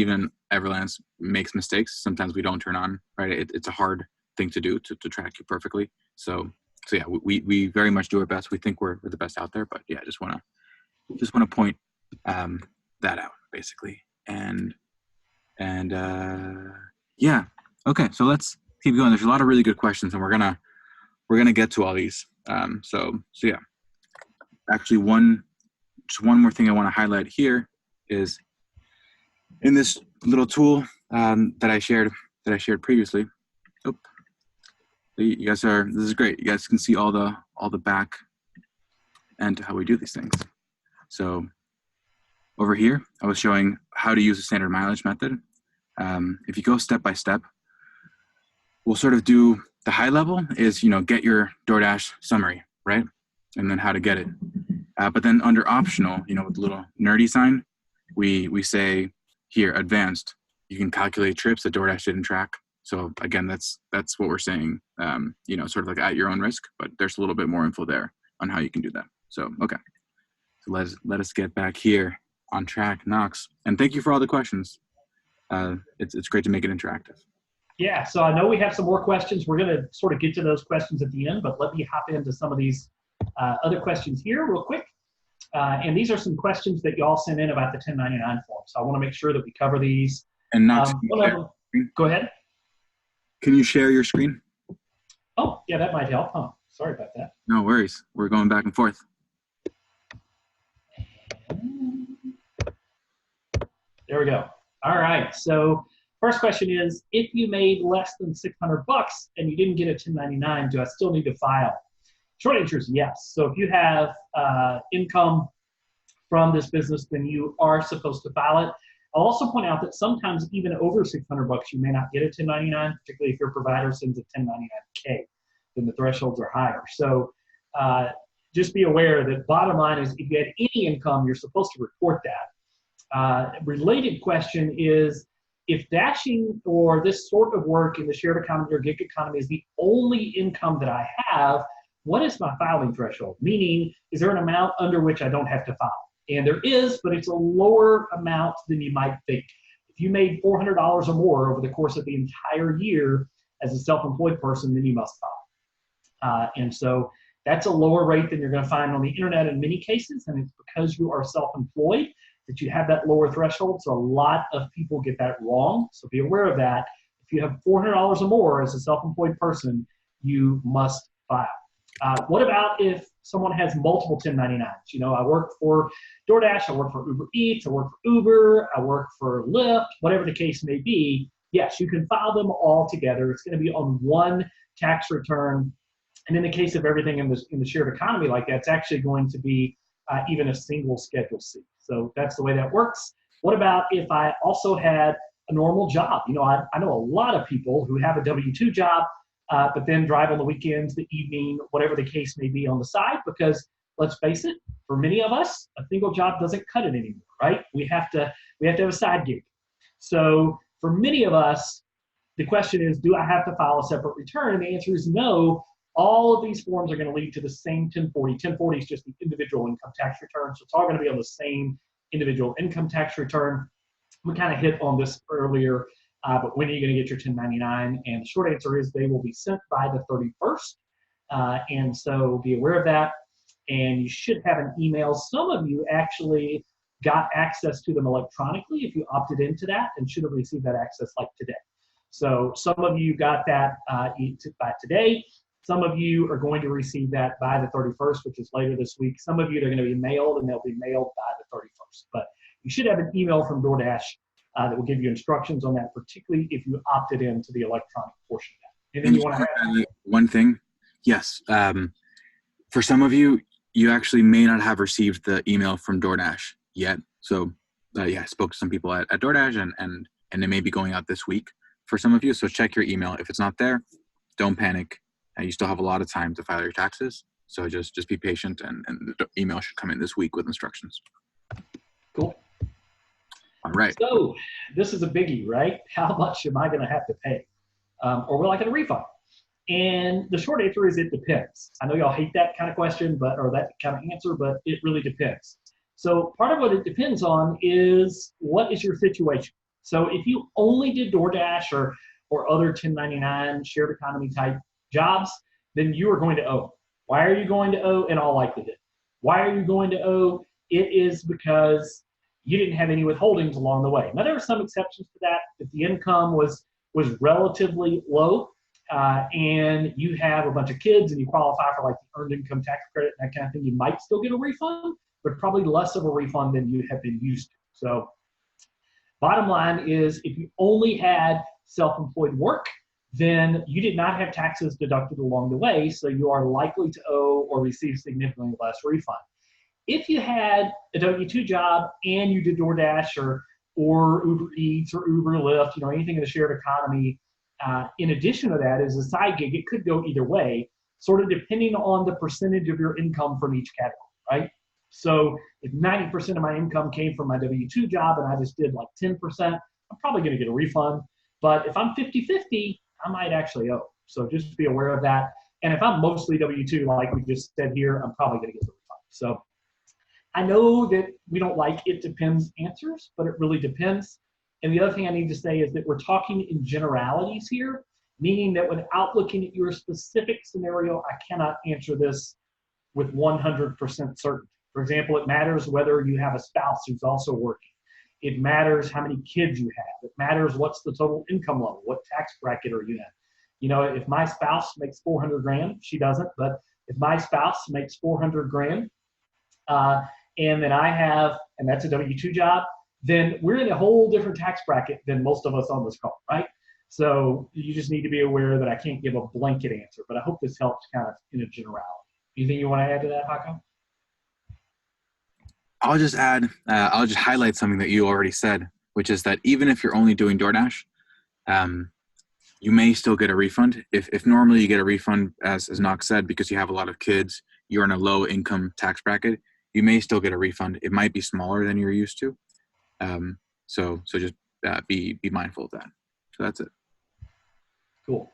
Everlance makes mistakes. Sometimes we don't turn on, right? It's a hard thing to do to track you perfectly. So yeah, we very much do our best. We think we're the best out there, but yeah, just want to point that out basically. And yeah, okay. So let's keep going. There's a lot of really good questions, and we're gonna get to all these. So yeah. Actually, one more thing I want to highlight here is in this little tool that I shared previously. Oh, you guys are. This is great. You guys can see all the back end how we do these things. So over here, I was showing how to use the standard mileage method. If you go step by step, we'll sort of do the high level is, get your DoorDash summary, right? And then how to get it. But then under optional, with the little nerdy sign, we say here, advanced, you can calculate trips that DoorDash didn't track. So again, that's what we're saying, sort of like at your own risk, but there's a little bit more info there on how you can do that. So, okay. So let us get back here on track, Knox. And thank you for all the questions. It's great to make it interactive. Yeah, so I know we have some more questions. We're going to sort of get to those questions at the end, but let me hop into some of these other questions here real quick. And these are some questions that y'all sent in about the 1099 form. So I want to make sure that we cover these. And Knox, go ahead. Can you share your screen? Oh, yeah, that might help. Huh? Sorry about that. No worries. We're going back and forth. There we go. All right. So first question is, if you made less than $600 and you didn't get a 1099, do I still need to file? Short answer is yes. So if you have income from this business, then you are supposed to file it. I'll also point out that sometimes even over $600, you may not get a 1099, particularly if your provider sends a 1099K, then the thresholds are higher. So just be aware that bottom line is if you had any income, you're supposed to report that. Related question is, if dashing or this sort of work in the shared economy or gig economy is the only income that I have, what is my filing threshold? Meaning, is there an amount under which I don't have to file? And there is, but it's a lower amount than you might think. If you made $400 or more over the course of the entire year as a self-employed person, then you must file. And so that's a lower rate than you're going to find on the internet in many cases, and it's because you are self-employed that you have that lower threshold. So a lot of people get that wrong. So be aware of that. If you have $400 or more as a self-employed person, you must file. What about if someone has multiple 1099s? I work for DoorDash, I work for Uber Eats, I work for Uber, I work for Lyft, whatever the case may be. Yes, you can file them all together. It's going to be on one tax return. And in the case of everything in the shared economy like that, it's actually going to be even a single Schedule C. So that's the way that works. What about if I also had a normal job? I know a lot of people who have a W-2 job, but then drive on the weekends, the evening, whatever the case may be on the side, because let's face it, for many of us, a single job doesn't cut it anymore, right? We have to have a side gig. So for many of us, the question is, do I have to file a separate return? And the answer is no. All of these forms are going to lead to the same 1040. 1040 is just the individual income tax return, so it's all going to be on the same individual income tax return. We kind of hit on this earlier. But when are you going to get your 1099? And the short answer is they will be sent by the 31st. And so be aware of that. And you should have an email. Some of you actually got access to them electronically if you opted into that and should have received that access like today. So some of you got that by today. Some of you are going to receive that by the 31st, which is later this week. Some of you, they're going to be mailed, and they'll be mailed by the 31st. But you should have an email from DoorDash that will give you instructions on that, particularly if you opted into the electronic portion of that. And then you want to add one thing. Yes. For some of you, you actually may not have received the email from DoorDash yet. So, I spoke to some people at DoorDash, and it may be going out this week for some of you. So check your email. If it's not there, don't panic. You still have a lot of time to file your taxes. So just be patient, and the email should come in this week with instructions. Cool. All right. So this is a biggie, right? How much am I going to have to pay? Or will I get a refund? And the short answer is it depends. I know y'all hate that kind of question, or that kind of answer, but it really depends. So part of what it depends on is what is your situation. So if you only did DoorDash or other 1099 shared economy type jobs, then you are going to owe. Why are you going to owe? In all likelihood. Why are you going to owe? It is because you didn't have any withholdings along the way. Now, there are some exceptions to that. If the income was relatively low and you have a bunch of kids and you qualify for like the earned income tax credit and that kind of thing, you might still get a refund, but probably less of a refund than you have been used to. So Bottom line is if you only had self-employed work, then you did not have taxes deducted along the way, so you are likely to owe or receive significantly less refund. If you had a W-2 job and you did DoorDash or Uber Eats or Uber Lyft, anything in the shared economy, in addition to that, as a side gig, it could go either way, sort of depending on the percentage of your income from each category, right? So if 90% of my income came from my W-2 job and I just did like 10%, I'm probably going to get a refund. But if I'm 50-50, I might actually owe. So just be aware of that. And if I'm mostly W-2, like we just said here, I'm probably going to get the refund. So I know that we don't like it depends answers, but it really depends. And the other thing I need to say is that we're talking in generalities here, meaning that without looking at your specific scenario, I cannot answer this with 100% certainty. For example, it matters whether you have a spouse who's also working. It matters how many kids you have. It matters what's the total income level. What tax bracket are you in? If my spouse makes 400 grand, she doesn't, but if my spouse makes 400 grand, and then I have, and that's a W-2 job, then we're in a whole different tax bracket than most of us on this call, right? So you just need to be aware that I can't give a blanket answer, but I hope this helps kind of in a generality. Anything you want to add to that, Hako? I'll just highlight something that you already said, which is that even if you're only doing DoorDash, you may still get a refund. If normally you get a refund, as Knox said, because you have a lot of kids, you're in a low income tax bracket, you may still get a refund. It might be smaller than you're used to. So just be mindful of that. So that's it. Cool.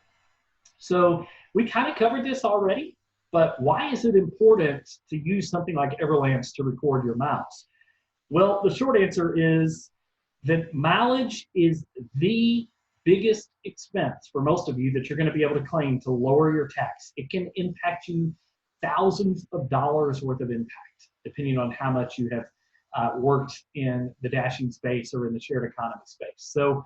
So we kind of covered this already, but why is it important to use something like Everlance to record your miles? Well, the short answer is that mileage is the biggest expense for most of you that you're going to be able to claim to lower your tax. It can impact you thousands of dollars worth of impact, depending on how much you have worked in the dashing space or in the shared economy space. So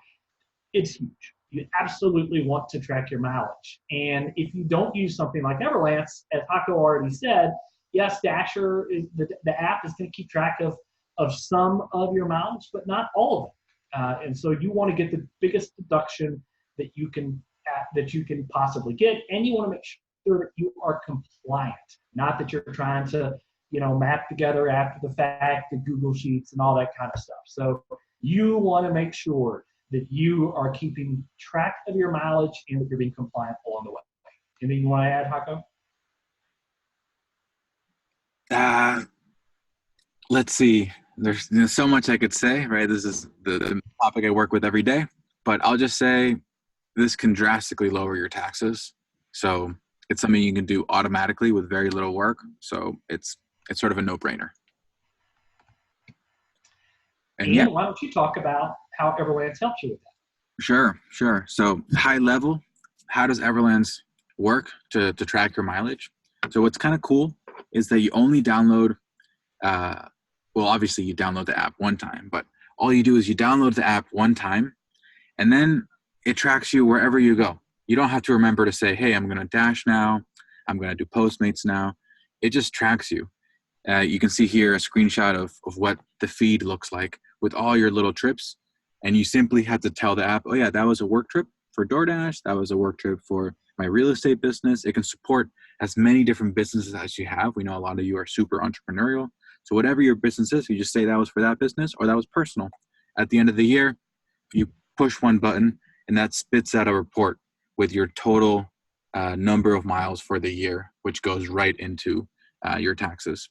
it's huge. You absolutely want to track your mileage. And if you don't use something like Everlance, as Hako already said, yes, Dasher, the app is going to keep track of some of your mileage, but not all of it. And so you want to get the biggest deduction that you can possibly get, and you want to make sure that you are compliant, not that you're trying to map together after the fact the Google Sheets and all that kind of stuff. So you want to make sure that you are keeping track of your mileage and that you're being compliant along the way. Anything you want to add, Hako? Let's see. There's so much I could say, right? This is the topic I work with every day, but I'll just say this can drastically lower your taxes. So it's something you can do automatically with very little work. So it's sort of a no-brainer. And yeah, why don't you talk about how Everlance helps you with that? Sure. So high level, how does Everlance work to track your mileage? So what's kind of cool is that you only download, obviously you download the app one time, but all you do is you download the app one time, and then it tracks you wherever you go. You don't have to remember to say, hey, I'm going to Dash now, I'm going to do Postmates now. It just tracks you. You can see here a screenshot of what the feed looks like with all your little trips. And you simply have to tell the app, oh yeah, that was a work trip for DoorDash. That was a work trip for my real estate business. It can support as many different businesses as you have. We know a lot of you are super entrepreneurial. So whatever your business is, you just say that was for that business or that was personal. At the end of the year, you push one button and that spits out a report with your total number of miles for the year, which goes right into your taxes.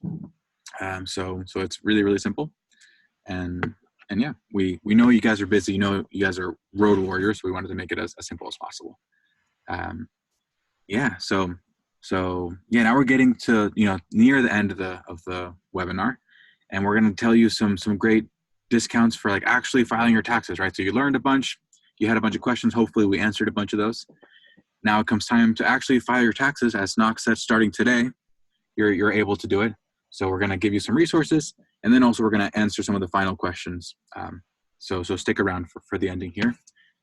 So it's really, really simple. And yeah, we know you guys are busy. You guys are road warriors. So we wanted to make it as simple as possible. Now we're getting to near the end of the webinar, and we're going to tell you some great discounts for like actually filing your taxes, right? So you learned a bunch, you had a bunch of questions. Hopefully we answered a bunch of those. Now it comes time to actually file your taxes. As Knox said, starting today, you're able to do it. So we're going to give you some resources, and then also we're going to answer some of the final questions. So stick around for the ending here.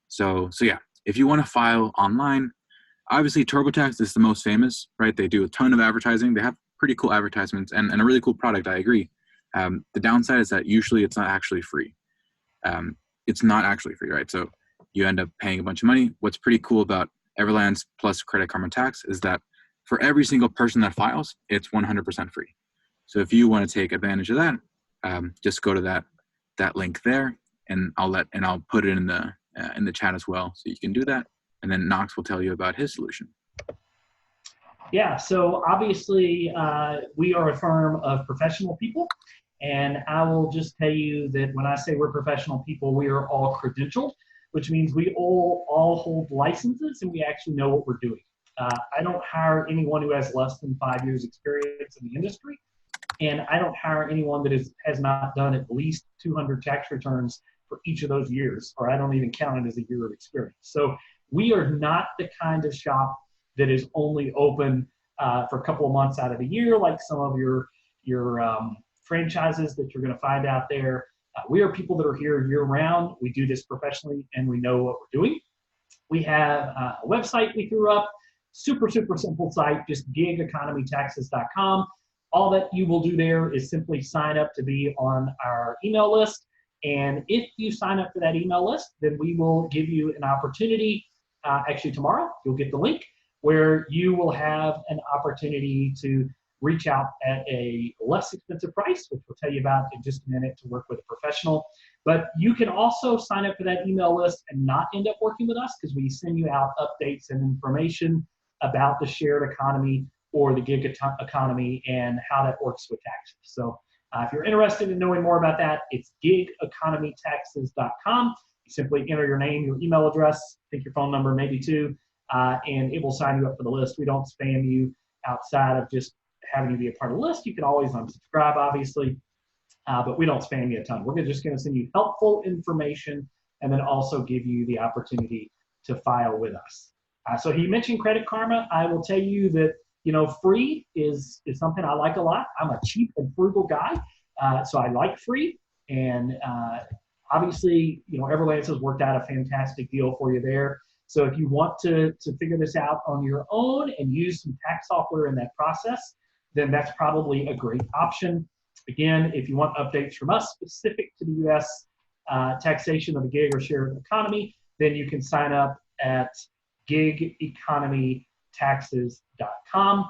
So yeah, if you want to file online, obviously TurboTax is the most famous, right? They do a ton of advertising. They have pretty cool advertisements and a really cool product, I agree. The downside is that usually it's not actually free. it's not actually free, right? So you end up paying a bunch of money. What's pretty cool about Everlance plus Credit Karma Tax is that for every single person that files, it's 100% free. So if you want to take advantage of that, just go to that link there, and I'll put it in the chat as well, so you can do that. And then Knox will tell you about his solution. Yeah, so obviously we are a firm of professional people, and I will just tell you that when I say we're professional people, we are all credentialed, which means we all hold licenses and we actually know what we're doing. I don't hire anyone who has less than 5 years experience in the industry, and I don't hire anyone that has not done at least 200 tax returns for each of those years, or I don't even count it as a year of experience. So we are not the kind of shop that is only open for a couple of months out of the year, like some of your franchises that you're going to find out there. We are people that are here year round. We do this professionally, and we know what we're doing. We have a website we threw up, super simple site, just gigeconomytaxes.com. All that you will do there is simply sign up to be on our email list. And if you sign up for that email list, then we will give you an opportunity. Actually, tomorrow, you'll get the link where you will have an opportunity to reach out at a less expensive price, which we'll tell you about in just a minute, to work with a professional. But you can also sign up for that email list and not end up working with us, because we send you out updates and information about the shared economy or the gig economy and how that works with taxes. So if you're interested in knowing more about that, it's gigeconomytaxes.com. You simply enter your name, your email address, I think your phone number, maybe too, and it will sign you up for the list. We don't spam you outside of just having you be a part of the list. You can always unsubscribe, obviously, but we don't spam you a ton. We're just going to send you helpful information and then also give you the opportunity to file with us. So he mentioned Credit Karma. I will tell you that, free is something I like a lot. I'm a cheap and frugal guy, so I like free. And obviously, Everlance has worked out a fantastic deal for you there. So if you want to figure this out on your own and use some tax software in that process, then that's probably a great option. Again, if you want updates from us specific to the U.S. Taxation of the gig or shared economy, then you can sign up at gigeconomytaxes.com.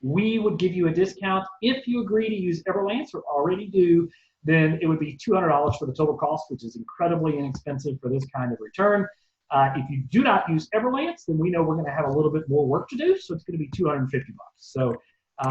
We would give you a discount if you agree to use Everlance, or already do. Then it would be $200 for the total cost, which is incredibly inexpensive for this kind of return. If you do not use Everlance, then we know we're going to have a little bit more work to do, so it's going to be $250. So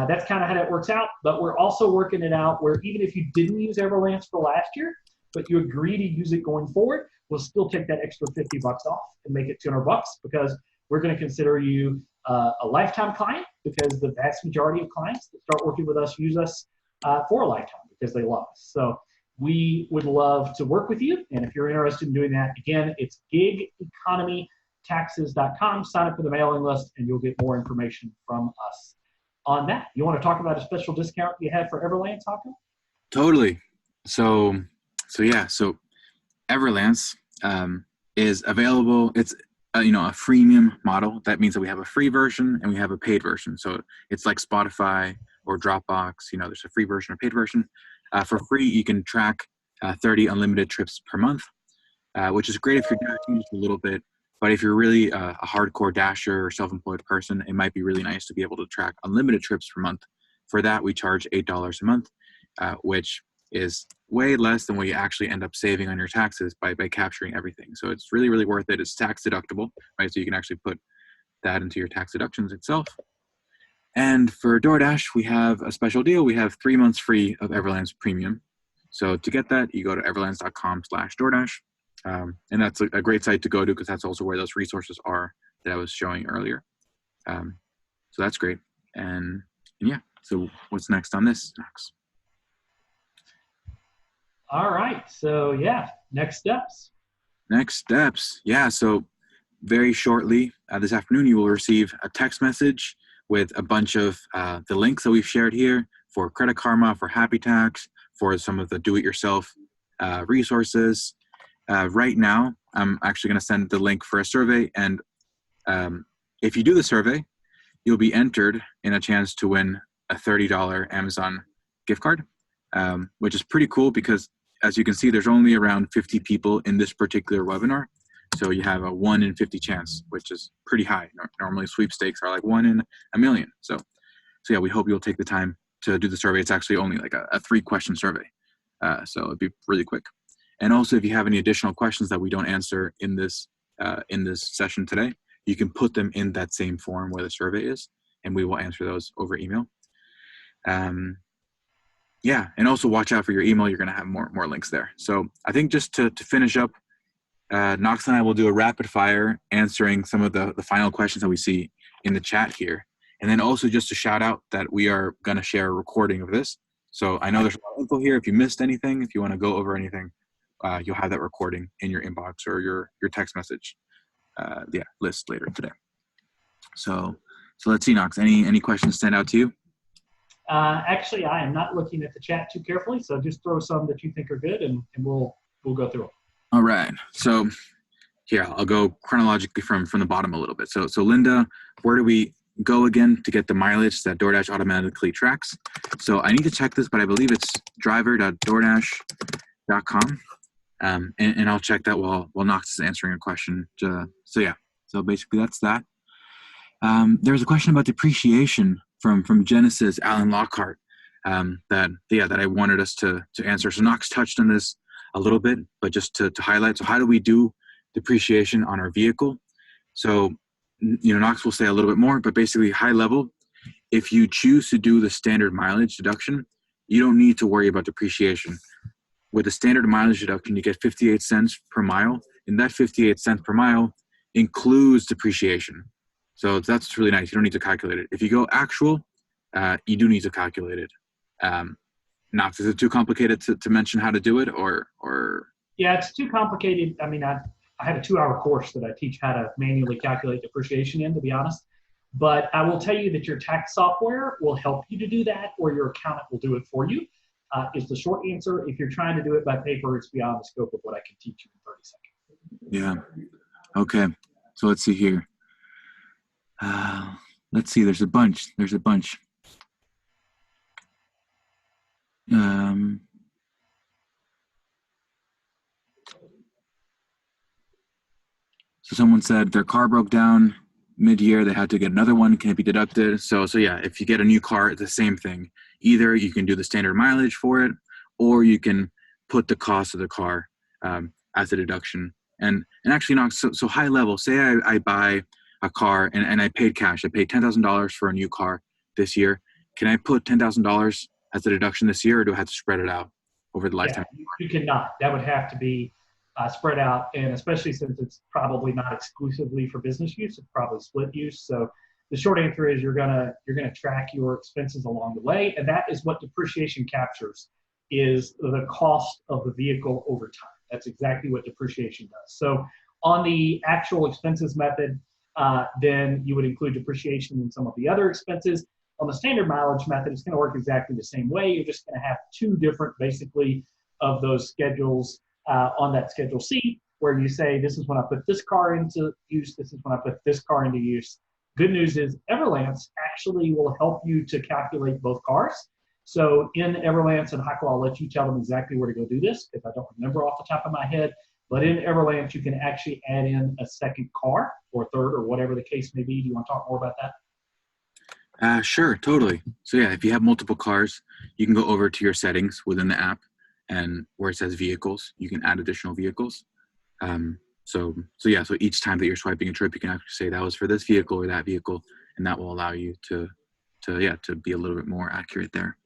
that's kind of how that works out. But we're also working it out where even if you didn't use Everlance for last year, but you agree to use it going forward, we'll still take that extra $50 off and make it $200, because we're going to consider you a lifetime client, because the vast majority of clients that start working with us use us for a lifetime because they love us. So we would love to work with you. And if you're interested in doing that, again, it's gigeconomytaxes.com. Sign up for the mailing list and you'll get more information from us on that. You want to talk about a special discount you have for Everlance, Hawken? Totally. So Everlance is available. It's a freemium model. That means that we have a free version and we have a paid version. So it's like Spotify or Dropbox. There's a free version or paid version. For free, you can track 30 unlimited trips per month, which is great if you're dashing just a little bit. But if you're really a hardcore dasher or self-employed person, it might be really nice to be able to track unlimited trips per month. For that, we charge $8 a month, which is way less than what you actually end up saving on your taxes by capturing everything. So it's really, really worth it. It's tax deductible, right? So you can actually put that into your tax deductions itself. And for DoorDash, we have a special deal. We have 3 months free of Everlance Premium. So to get that, you go to everlance.com/DoorDash. And that's a great site to go to, because that's also where those resources are that I was showing earlier. So that's great. And yeah, so what's next on this, Knox? All right. So yeah, next steps. Next steps. Yeah, so very shortly this afternoon, you will receive a text message with a bunch of the links that we've shared here for Credit Karma, for Happy Tax, for some of the do-it-yourself resources. Right now, I'm actually going to send the link for a survey, and if you do the survey, you'll be entered in a chance to win a $30 Amazon gift card, which is pretty cool, because as you can see, there's only around 50 people in this particular webinar. So you have a 1 in 50 chance, which is pretty high. Normally sweepstakes are like 1 in a million. So yeah, we hope you'll take the time to do the survey. It's actually only like a 3-question survey. So it'd be really quick. And also, if you have any additional questions that we don't answer in this session today, you can put them in that same form where the survey is, and we will answer those over email. Yeah, and also watch out for your email. You're going to have more links there. So I think just to finish up, Knox and I will do a rapid fire answering some of the final questions that we see in the chat here. And then also just to shout out that we are going to share a recording of this. So I know there's a lot of info here. If you missed anything, if you want to go over anything, you'll have that recording in your inbox or your text message list later today. So let's see, Knox, any questions stand out to you? Actually, I am not looking at the chat too carefully, so just throw some that you think are good, and we'll go through them. All right. So here, I'll go chronologically from the bottom a little bit. So Linda, where do we go again to get the mileage that DoorDash automatically tracks? So I need to check this, but I believe it's driver.doordash.com. And I'll check that while Knox is answering a question. So basically that's that. There's a question about depreciation from Genesis Alan Lockhart that I wanted us to answer. So Knox touched on this a little bit, but just to highlight. So how do we do depreciation on our vehicle? So Knox will say a little bit more, but basically high level, if you choose to do the standard mileage deduction, you don't need to worry about depreciation. With the standard mileage deduction, you get 58 cents per mile, and that 58 cents per mile includes depreciation. So that's really nice. You don't need to calculate it. If you go actual, you do need to calculate it. Knox, is it too complicated to mention how to do it, or? Yeah, it's too complicated. I mean, I had a 2-hour course that I teach how to manually calculate depreciation in, to be honest. But I will tell you that your tax software will help you to do that, or your accountant will do it for you. Is the short answer. If you're trying to do it by paper, it's beyond the scope of what I can teach you in 30 seconds. Yeah. Okay. So let's see here. Let's see. There's a bunch. So someone said their car broke down mid-year. They had to get another one. Can it be deducted? So yeah, if you get a new car, it's the same thing. Either you can do the standard mileage for it, or you can put the cost of the car as a deduction. And actually, Knox, so high level, say I buy a car and I paid cash. I paid $10,000 for a new car this year. Can I put $10,000 as a deduction this year, or do I have to spread it out over the lifetime? Yeah, you cannot. That would have to be spread out, and especially since it's probably not exclusively for business use, it's probably split use. So the short answer is you're gonna track your expenses along the way, and that is what depreciation captures, is the cost of the vehicle over time. That's exactly what depreciation does. So on the actual expenses method, then you would include depreciation in some of the other expenses. On the standard mileage method, it's going to work exactly the same way. You're just going to have 2 different, basically, of those schedules on that Schedule C, where you say, this is when I put this car into use, this is when I put this car into use. Good news is Everlance actually will help you to calculate both cars. So in Everlance, and Heiko, I'll let you tell them exactly where to go do this, because I don't remember off the top of my head. But in Everlance, you can actually add in a second car, or third, or whatever the case may be. Do you want to talk more about that? Sure, totally. So yeah, if you have multiple cars, you can go over to your settings within the app, and where it says vehicles, you can add additional vehicles. So each time that you're swiping a trip, you can actually say that was for this vehicle or that vehicle, and that will allow you to be a little bit more accurate there.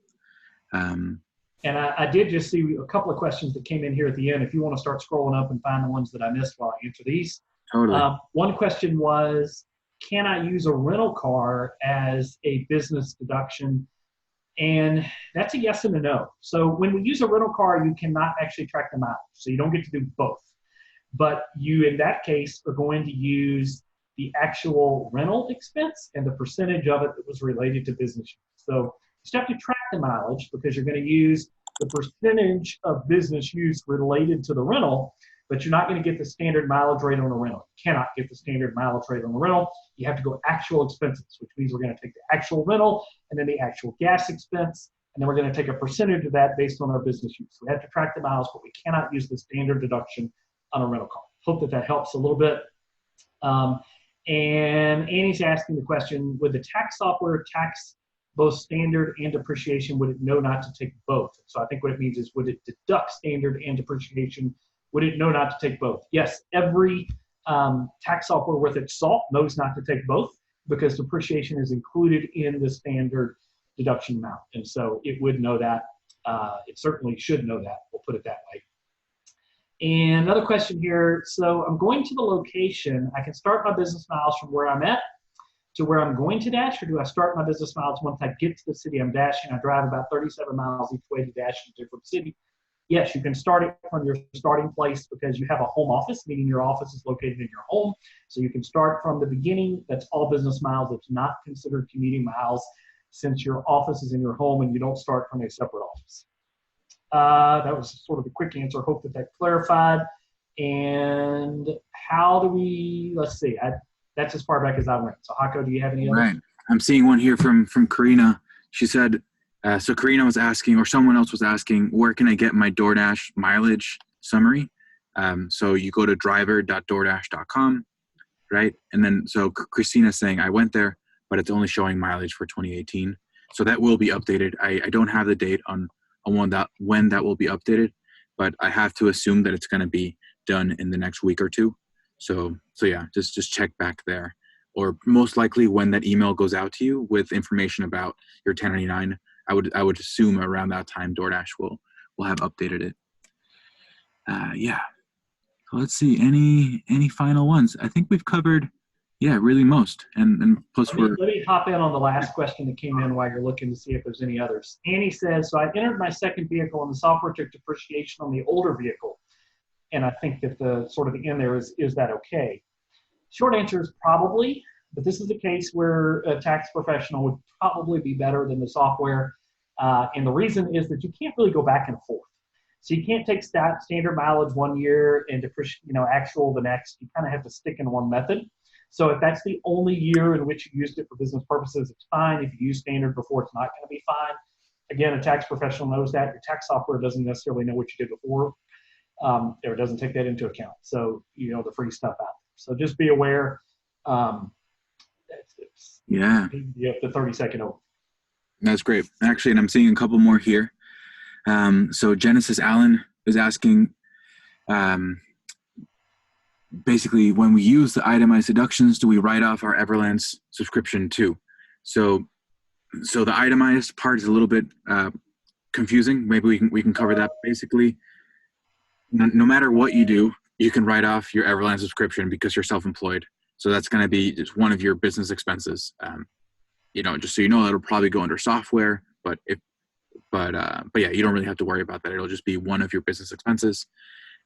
And I did just see a couple of questions that came in here at the end. If you want to start scrolling up and find the ones that I missed while I answer these. Totally. One question was, can I use a rental car as a business deduction? And that's a yes and a no. So when we use a rental car, you cannot actually track the mileage. So you don't get to do both. But you, in that case, are going to use the actual rental expense and the percentage of it that was related to business use. So you still have to track the mileage, because you're going to use the percentage of business use related to the rental, but you're not going to get the standard mileage rate on a rental. You cannot get the standard mileage rate on the rental. You have to go actual expenses, which means we're going to take the actual rental and then the actual gas expense. and then we're going to take a percentage of that based on our business use. We have to track the miles, but we cannot use the standard deduction on a rental car. Hope that helps a little bit. And Annie's asking the question, would the tax software tax both standard and depreciation? Would it know not to take both? So I think what it means is, would it deduct standard and depreciation? Would it know not to take both? Yes, every tax software worth its salt knows not to take both, because depreciation is included in the standard deduction amount. And so it would know that. It certainly should know that. We'll put it that way. And another question here. So I'm going to the location. I can start my business miles from where I'm at to where I'm going to dash, or do I start my business miles once I get to the city I'm dashing? I drive about 37 miles each way to dash to a different city. Yes, you can start it from your starting place because you have a home office, meaning your office is located in your home. So you can start from the beginning. That's all business miles. It's not considered commuting miles since your office is in your home and you don't start from a separate office. That was sort of a quick answer. Hope that clarified. And how do we, let's see, that's as far back as I went. So Hako, do you have any other? Right. I'm seeing one here from Karina. She said, so Karina was asking, or someone else was asking, where can I get my DoorDash mileage summary? So you go to driver.doordash.com, right? And then, so Christina's saying, I went there, but it's only showing mileage for 2018. So that will be updated. I don't have the date on when that will be updated, but I have to assume that it's going to be done in the next week or two. So yeah, just check back there, or most likely when that email goes out to you with information about your 1099, I would assume around that time DoorDash will have updated it. Yeah. Let's see, any final ones? I think we've covered, really most. And plus let me hop in on the last question that came in while you're looking to see if there's any others. Annie says, so I entered my second vehicle and the software took depreciation on the older vehicle. And I think that the sort of the end there is that okay? Short answer is probably, but this is a case where a tax professional would probably be better than the software. And the reason is that you can't really go back and forth. So you can't take standard mileage one year and actual the next. You kind of have to stick in one method. So if that's the only year in which you used it for business purposes, it's fine. If you use standard before, it's not going to be fine. Again, a tax professional knows that. Your tax software doesn't necessarily know what you did before, or doesn't take that into account. So, the free stuff out there. So just be aware. The 30-second over. That's great. Actually, and I'm seeing a couple more here. So Genesis Allen is asking, basically, when we use the itemized deductions, do we write off our Everlance subscription too? So the itemized part is a little bit confusing. Maybe we can cover that. Basically, no matter what you do, you can write off your Everlance subscription because you're self-employed. So that's going to be just one of your business expenses. Just so you know, it'll probably go under software, but yeah, you don't really have to worry about that. It'll just be one of your business expenses.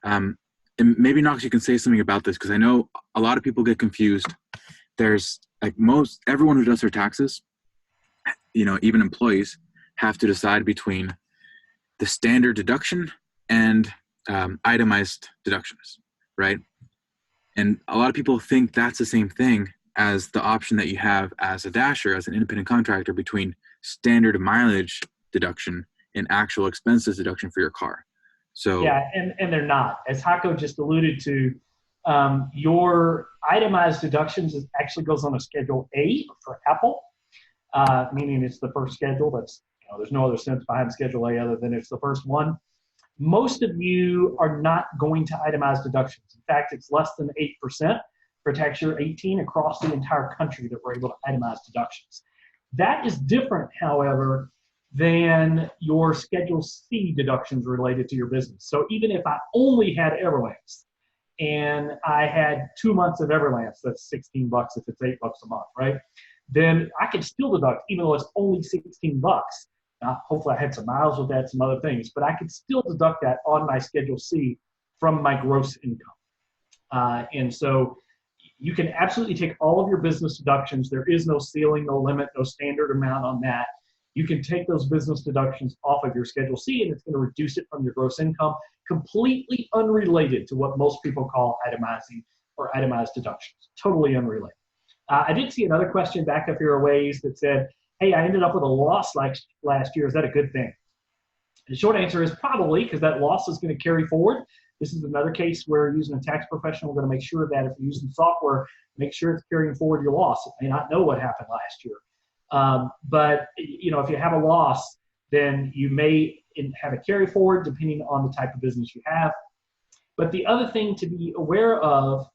And maybe Knox, you can say something about this, because I know a lot of people get confused. There's everyone who does their taxes, even employees, have to decide between the standard deduction and itemized deductions, right? And a lot of people think that's the same thing as the option that you have as a dasher, as an independent contractor, between standard mileage deduction and actual expenses deduction for your car. So yeah, and they're not. As Hako just alluded to, your itemized deductions actually goes on a Schedule A for Apple, meaning it's the first schedule. That's there's no other sense behind Schedule A other than it's the first one. Most of you are not going to itemize deductions. In fact, it's less than 8% for tax year 18 across the entire country that we're able to itemize deductions. That is different, however, than your Schedule C deductions related to your business. So even if I only had Everlance and I had 2 months of Everlance, that's $16 if it's $8 a month, right? Then I can still deduct, even though it's only $16. Hopefully I had some miles with that, some other things, but I could still deduct that on my Schedule C from my gross income. And so you can absolutely take all of your business deductions. There is no ceiling, no limit, no standard amount on that. You can take those business deductions off of your Schedule C, and it's going to reduce it from your gross income, completely unrelated to what most people call itemizing or itemized deductions. Totally unrelated. I did see another question back up here a ways that said, hey, I ended up with a loss last year. Is that a good thing? The short answer is probably, because that loss is going to carry forward. This is another case where using a tax professional, we're going to make sure that if you're using software, make sure it's carrying forward your loss. It may not know what happened last year. But if you have a loss, then you may have a carry forward depending on the type of business you have. But the other thing to be aware of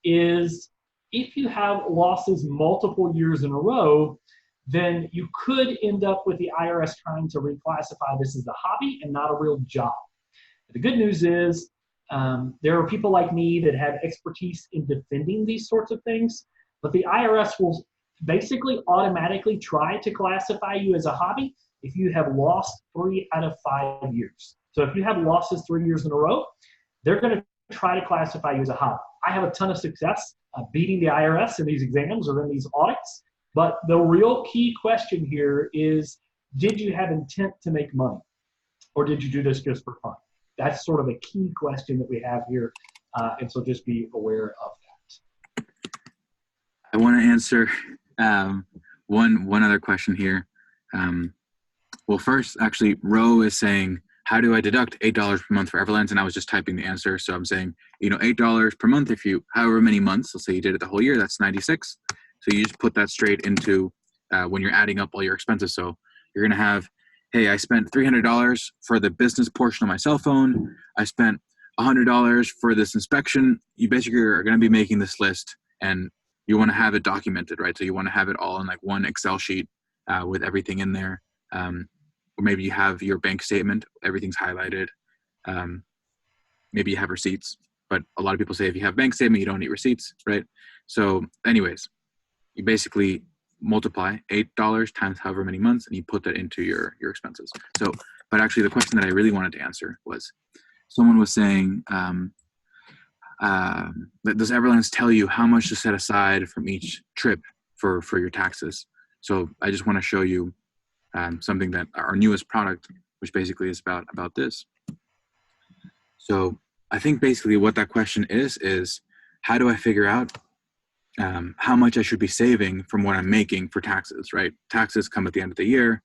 is if you have losses multiple years in a row, then you could end up with the IRS trying to reclassify this as a hobby and not a real job. The good news is there are people like me that have expertise in defending these sorts of things, but the IRS will basically automatically try to classify you as a hobby if you have lost 3 out of 5 years. So if you have losses 3 years in a row, they're going to try to classify you as a hobby. I have a ton of success beating the IRS in these exams or in these audits, but the real key question here is, did you have intent to make money? Or did you do this just for fun? That's sort of a key question that we have here, and so just be aware of that. I want to answer one other question here. Well, first, actually, Ro is saying, how do I deduct $8 per month for Everlance? And I was just typing the answer. So I'm saying, $8 per month, if you, however many months, let's say you did it the whole year, that's 96. So you just put that straight into when you're adding up all your expenses. So you're going to have, hey, I spent $300 for the business portion of my cell phone. I spent $100 for this inspection. You basically are going to be making this list, and you want to have it documented, right? So you want to have it all in like one Excel sheet with everything in there. Or maybe you have your bank statement, everything's highlighted. Maybe you have receipts, but a lot of people say if you have bank statement, you don't need receipts, right? So anyways, you basically multiply $8 times however many months, and you put that into your expenses. So, but actually the question that I really wanted to answer was, someone was saying, does Everlance tell you how much to set aside from each trip for your taxes? So I just want to show you something that our newest product, which basically is about this. So I think basically what that question is how do I figure out how much I should be saving from what I'm making for taxes, right? Taxes come at the end of the year.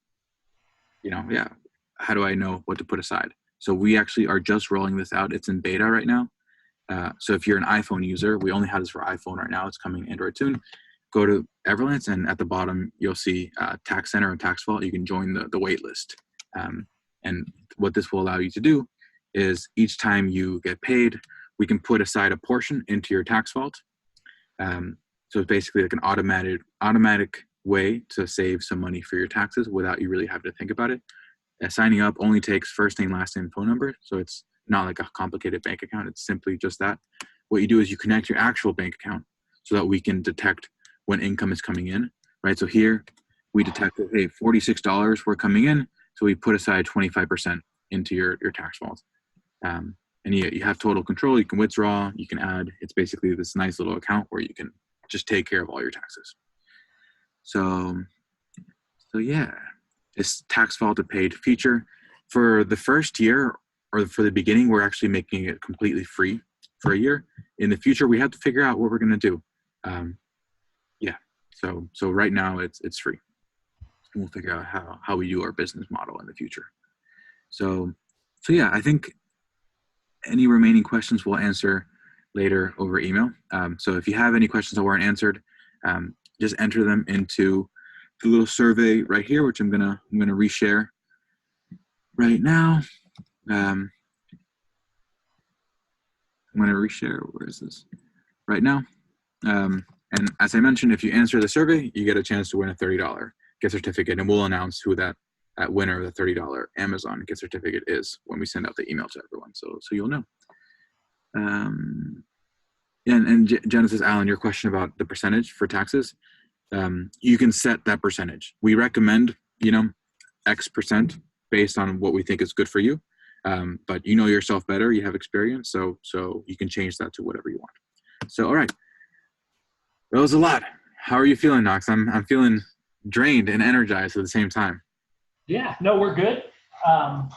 How do I know what to put aside? So we actually are just rolling this out. It's in beta right now. So if you're an iPhone user, we only have this for iPhone right now. It's coming Android soon. Go to Everlance, and at the bottom, you'll see Tax Center and Tax Vault. You can join the wait list. And what this will allow you to do is each time you get paid, we can put aside a portion into your tax vault. So it's basically like an automatic way to save some money for your taxes without you really having to think about it. Signing up only takes first name, last name, phone number. So it's not like a complicated bank account. It's simply just that. What you do is you connect your actual bank account so that we can detect when income is coming in, right? So here we detected, hey, $46 were coming in. So we put aside 25% into your tax vault. And you have total control. You can withdraw, you can add. It's basically this nice little account where you can just take care of all your taxes. So yeah, this tax vault to paid feature for the first year or for the beginning, we're actually making it completely free for a year. In the future, we have to figure out what we're going to do. So right now it's free. And we'll figure out how we do our business model in the future. So yeah, I think any remaining questions we'll answer later over email. So if you have any questions that weren't answered, just enter them into the little survey right here, which I'm gonna reshare right now. I'm gonna reshare. Where is this? Right now. And as I mentioned, if you answer the survey, you get a chance to win a $30 gift certificate, and we'll announce who that winner of the $30 Amazon gift certificate is when we send out the email to everyone. So you'll know. And Genesis, Alan, your question about the percentage for taxes, you can set that percentage. We recommend, X percent based on what we think is good for you. But you know yourself better, you have experience, so you can change that to whatever you want. So, all right. That was a lot. How are you feeling, Knox? I'm feeling drained and energized at the same time. Yeah, no, we're good. I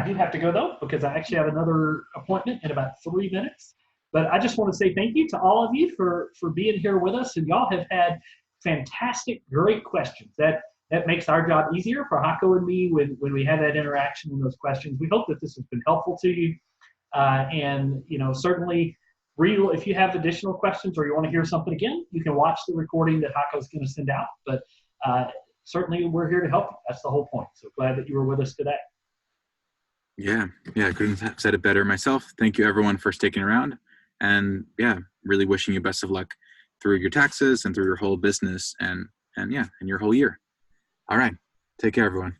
do have to go, though, because I actually have another appointment in about 3 minutes. But I just want to say thank you to all of you for being here with us. And y'all have had fantastic, great questions. That that makes our job easier for Hako and me when we have that interaction and those questions. We hope that this has been helpful to you. And certainly, if you have additional questions or you want to hear something again, you can watch the recording that Hako is going to send out. But certainly, we're here to help you. That's the whole point. So glad that you were with us today. Yeah, I couldn't have said it better myself. Thank you, everyone, for sticking around. And yeah, really wishing you best of luck through your taxes and through your whole business and yeah, and your whole year. All right. Take care, everyone.